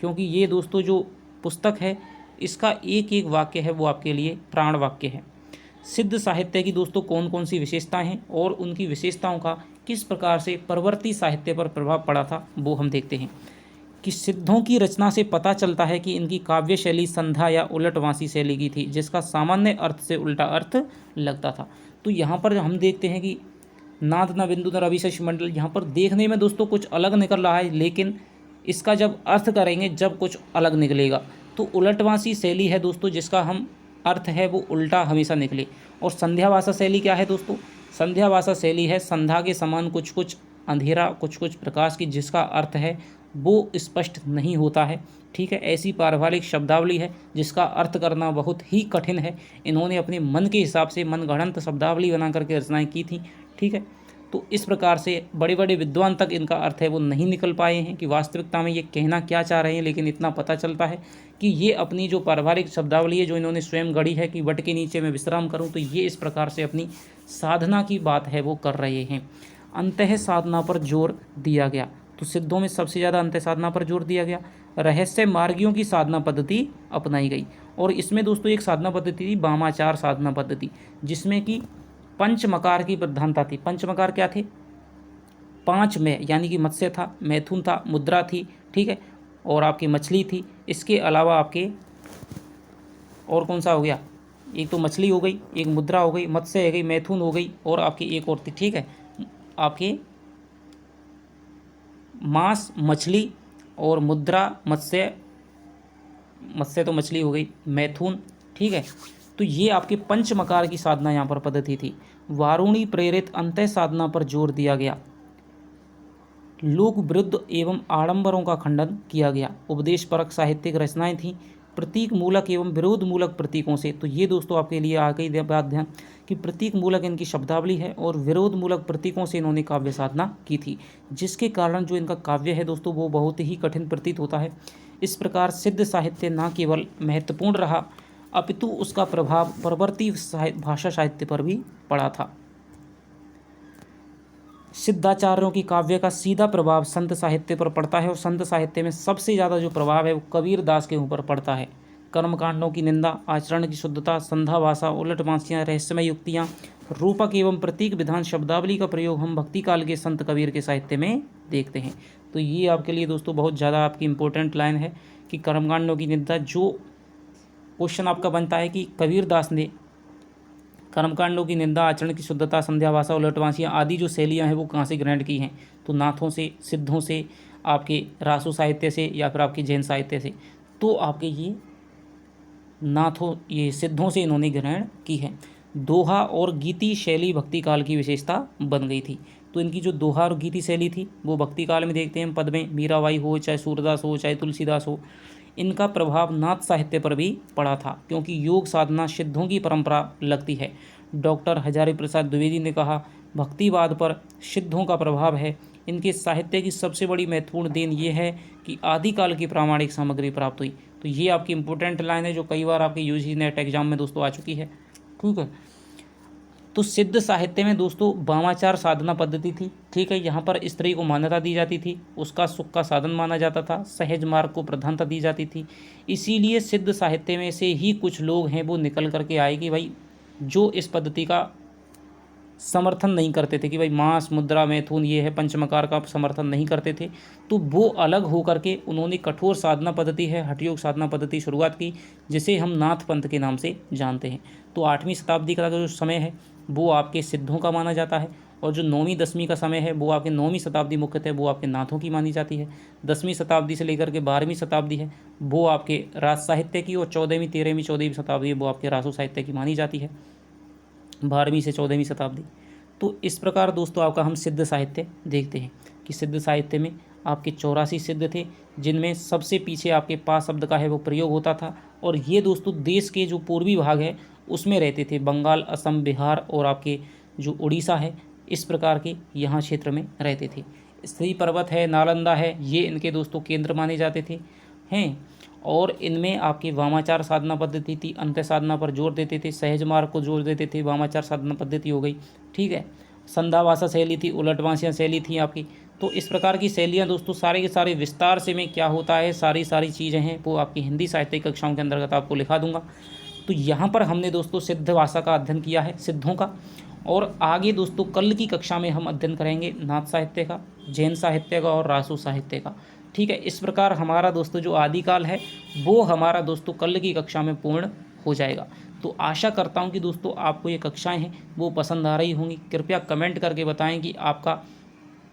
क्योंकि ये दोस्तों जो पुस्तक है इसका एक एक वाक्य है वो आपके लिए प्राण वाक्य है। सिद्ध साहित्य की दोस्तों कौन कौन सी विशेषताएं हैं और उनकी विशेषताओं का किस प्रकार से परवर्ती साहित्य पर प्रभाव पड़ा था वो हम देखते हैं। कि सिद्धों की रचना से पता चलता है कि इनकी काव्य शैली संध्या या उलटवासी शैली की थी, जिसका सामान्य अर्थ से उल्टा अर्थ लगता था। तो यहाँ पर हम देखते हैं कि नाद न बिंदु न रवि शशि मंडल, यहाँ पर देखने में दोस्तों कुछ अलग निकल रहा है, लेकिन इसका जब अर्थ करेंगे जब कुछ अलग निकलेगा। तो उलटवासी शैली है दोस्तों जिसका हम अर्थ है वो उल्टा हमेशा निकले। और संध्याभाषा शैली क्या है दोस्तों? संध्याभाषा शैली है संध्या के समान कुछ कुछ अंधेरा कुछ कुछ प्रकाश की, जिसका अर्थ है वो स्पष्ट नहीं होता है। ठीक है, ऐसी पारिभाषिक शब्दावली है जिसका अर्थ करना बहुत ही कठिन है। इन्होंने अपने मन के हिसाब से मनगढ़ंत शब्दावली बना करके रचनाएं की थी। ठीक है, तो इस प्रकार से बड़े बड़े विद्वान तक इनका अर्थ है वो नहीं निकल पाए हैं कि वास्तविकता में ये कहना क्या चाह रहे हैं, लेकिन इतना पता चलता है कि ये अपनी जो पारिवारिक शब्दावली है जो इन्होंने स्वयं गढ़ी है कि वट के नीचे मैं विश्राम करूं, तो ये इस प्रकार से अपनी साधना की बात है वो कर रहे हैं। अंतः साधना पर जोर दिया गया, तो सिद्धों में सबसे ज़्यादा अंतः साधना पर जोर दिया गया। रहस्य मार्गियों की साधना पद्धति अपनाई गई, और इसमें दोस्तों एक साधना पद्धति थी वामाचार साधना पद्धति, जिसमें कि पंचमकार की प्रधानता थी। पंचमकार क्या थे? 5 में, यानी कि मत्स्य था, मैथुन था, मुद्रा थी। ठीक है, और आपकी मछली थी। इसके अलावा आपके और कौन सा हो गया? एक तो मछली हो गई, एक मुद्रा हो गई, मत्स्य हो गई, मैथुन हो गई, और आपकी एक और थी। ठीक है, आपके मांस मछली और मुद्रा मत्स्य, मत्स्य तो मछली हो गई, मैथुन। ठीक है, तो ये आपके पंचमकार की साधना यहाँ पर पद्धति थी। वारुणी प्रेरित अंतः साधना पर जोर दिया गया। लोक विरुद्ध एवं आडंबरों का खंडन किया गया। उपदेश परक साहित्यिक रचनाएं थीं, प्रतीक मूलक एवं विरोध मूलक प्रतीकों से। तो ये दोस्तों आपके लिए आ गई बात ध्यान कि प्रतीक मूलक इनकी शब्दावली है और विरोध मूलक प्रतीकों से इन्होंने काव्य साधना की थी, जिसके कारण जो इनका काव्य है दोस्तों वो बहुत ही कठिन प्रतीत होता है। इस प्रकार सिद्ध साहित्य न केवल महत्वपूर्ण रहा अपितु उसका प्रभाव परवर्ती भाषा साहित्य पर भी पड़ा था। सिद्धाचार्यों की काव्य का सीधा प्रभाव संत साहित्य पर पड़ता है, और संत साहित्य में सबसे ज़्यादा जो प्रभाव है वो कबीर दास के ऊपर पड़ता है। कर्मकांडों की निंदा, आचरण की शुद्धता, संध्या भाषा, उलटवासियाँ, रहस्यमय युक्तियाँ, रूपक एवं प्रतीक विधान शब्दावली का प्रयोग हम भक्ति काल के संत कबीर के साहित्य में देखते हैं। तो ये आपके लिए दोस्तों बहुत ज़्यादा आपकी इंपॉर्टेंट लाइन है कि कर्मकांडों की निंदा, जो क्वेश्चन आपका बनता है कि कबीर दास ने कर्मकांडों की निंदा, आचरण की शुद्धता, संध्या भाषा, उलटवासियाँ आदि जो शैलियाँ हैं वो कहाँ से ग्रहण की हैं? तो नाथों से, सिद्धों से, आपके रासु साहित्य से, या फिर आपके जैन साहित्य से। तो आपके ये नाथों, ये सिद्धों से इन्होंने ग्रहण की है। दोहा और गीति शैली भक्ति काल की विशेषता बन गई थी। तो इनकी जो दोहा और गीति शैली थी वो भक्ति काल में देखते हैं हम पद में, मीराबाई हो, चाहे सूरदास हो, चाहे तुलसीदास हो, इनका प्रभाव नाथ साहित्य पर भी पड़ा था, क्योंकि योग साधना सिद्धों की परंपरा लगती है। डॉक्टर हजारी प्रसाद द्विवेदी ने कहा, भक्तिवाद पर सिद्धों का प्रभाव है। इनके साहित्य की सबसे बड़ी महत्वपूर्ण देन ये है कि आदिकाल की प्रामाणिक सामग्री प्राप्त हुई। तो ये आपकी इंपॉर्टेंट लाइन है जो कई बार आपके यूजी नेट एग्जाम में दोस्तों आ चुकी है। ठीक है, तो सिद्ध साहित्य में दोस्तों वामाचार साधना पद्धति थी। ठीक है, यहाँ पर स्त्री को मान्यता दी जाती थी, उसका सुख का साधन माना जाता था, सहज मार्ग को प्रधानता दी जाती थी। इसीलिए सिद्ध साहित्य में से ही कुछ लोग हैं वो निकल करके आए कि भाई जो इस पद्धति का समर्थन नहीं करते थे कि भाई मांस, मुद्रा, मैथुन ये है, पंचमकार का समर्थन नहीं करते थे, तो वो अलग हो करके उन्होंने कठोर साधना पद्धति है, हठयोग साधना पद्धति शुरुआत की, जिसे हम नाथ पंथ के नाम से जानते हैं। तो 8वीं शताब्दी का जो समय है वो आपके सिद्धों का माना जाता है, और जो 9वीं 10वीं का समय है वो आपके 9वीं शताब्दी मुख्यतः वो आपके नाथों की मानी जाती है। 10वीं शताब्दी से लेकर के 12वीं शताब्दी है वो आपके राज साहित्य की, और 14वीं 13वीं 14वीं शताब्दी है वो आपके रासो साहित्य की मानी जाती है, 12वीं से 14वीं शताब्दी। तो इस प्रकार दोस्तों आपका हम सिद्ध साहित्य देखते हैं कि सिद्ध साहित्य में आपके 84 सिद्ध थे, जिनमें सबसे पीछे आपके पा शब्द का है वो प्रयोग होता था, और ये दोस्तों देश के जो पूर्वी भाग है उसमें रहते थे, बंगाल, असम, बिहार और आपके जो उड़ीसा है, इस प्रकार के यहाँ क्षेत्र में रहते थे। श्री पर्वत है, नालंदा है, ये इनके दोस्तों केंद्र माने जाते थे हैं। और इनमें आपकी वामाचार साधना पद्धति थी, अंत्य साधना पर जोर देते थे, सहज मार्ग को जोर देते थे, वामाचार साधना पद्धति हो गई, ठीक है। संध्यावासा शैली थी, उलटवासियाँ शैली थी आपकी। तो इस प्रकार की शैलियाँ दोस्तों सारे के सारे विस्तार से में क्या होता है, सारी चीज़ें हैं वो आपकी हिंदी साहित्य कक्षाओं के अंतर्गत आपको लिखा दूंगा। तो यहाँ पर हमने दोस्तों सिद्ध भाषा का अध्ययन किया है, सिद्धों का। और आगे दोस्तों कल की कक्षा में हम अध्ययन करेंगे नाथ साहित्य का, जैन साहित्य का और रासु साहित्य का, ठीक है। इस प्रकार हमारा दोस्तों जो आदिकाल है वो हमारा दोस्तों कल की कक्षा में पूर्ण हो जाएगा। तो आशा करता हूँ कि दोस्तों आपको ये कक्षाएं हैं वो पसंद आ रही होंगी। कृपया कमेंट करके बताएं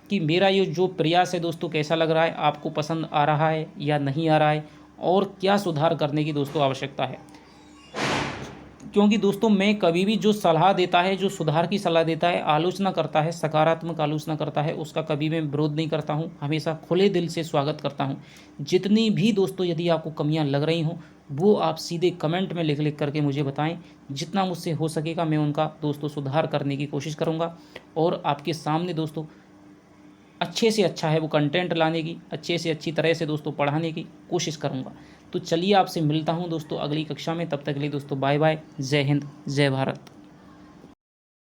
कि मेरा ये जो प्रयास है दोस्तों कैसा लग रहा है, आपको पसंद आ रहा है या नहीं आ रहा है, और क्या सुधार करने की दोस्तों आवश्यकता है। क्योंकि दोस्तों मैं कभी भी जो सलाह देता है, जो सुधार की सलाह देता है, आलोचना करता है, सकारात्मक आलोचना करता है, उसका कभी मैं विरोध नहीं करता हूँ, हमेशा खुले दिल से स्वागत करता हूँ। जितनी भी दोस्तों यदि आपको कमियाँ लग रही हों वो आप सीधे कमेंट में लिख करके मुझे बताएं। जितना मुझसे हो सकेगा मैं उनका दोस्तों सुधार करने की कोशिश करूँगा और आपके सामने दोस्तों अच्छे से अच्छा है वो कंटेंट लाने की, अच्छे से अच्छी तरह से दोस्तों पढ़ाने की कोशिश करूँगा। तो चलिए आपसे मिलता हूँ दोस्तों अगली कक्षा में, तब तक के लिए दोस्तों बाय बाय, जय हिंद, जय भारत।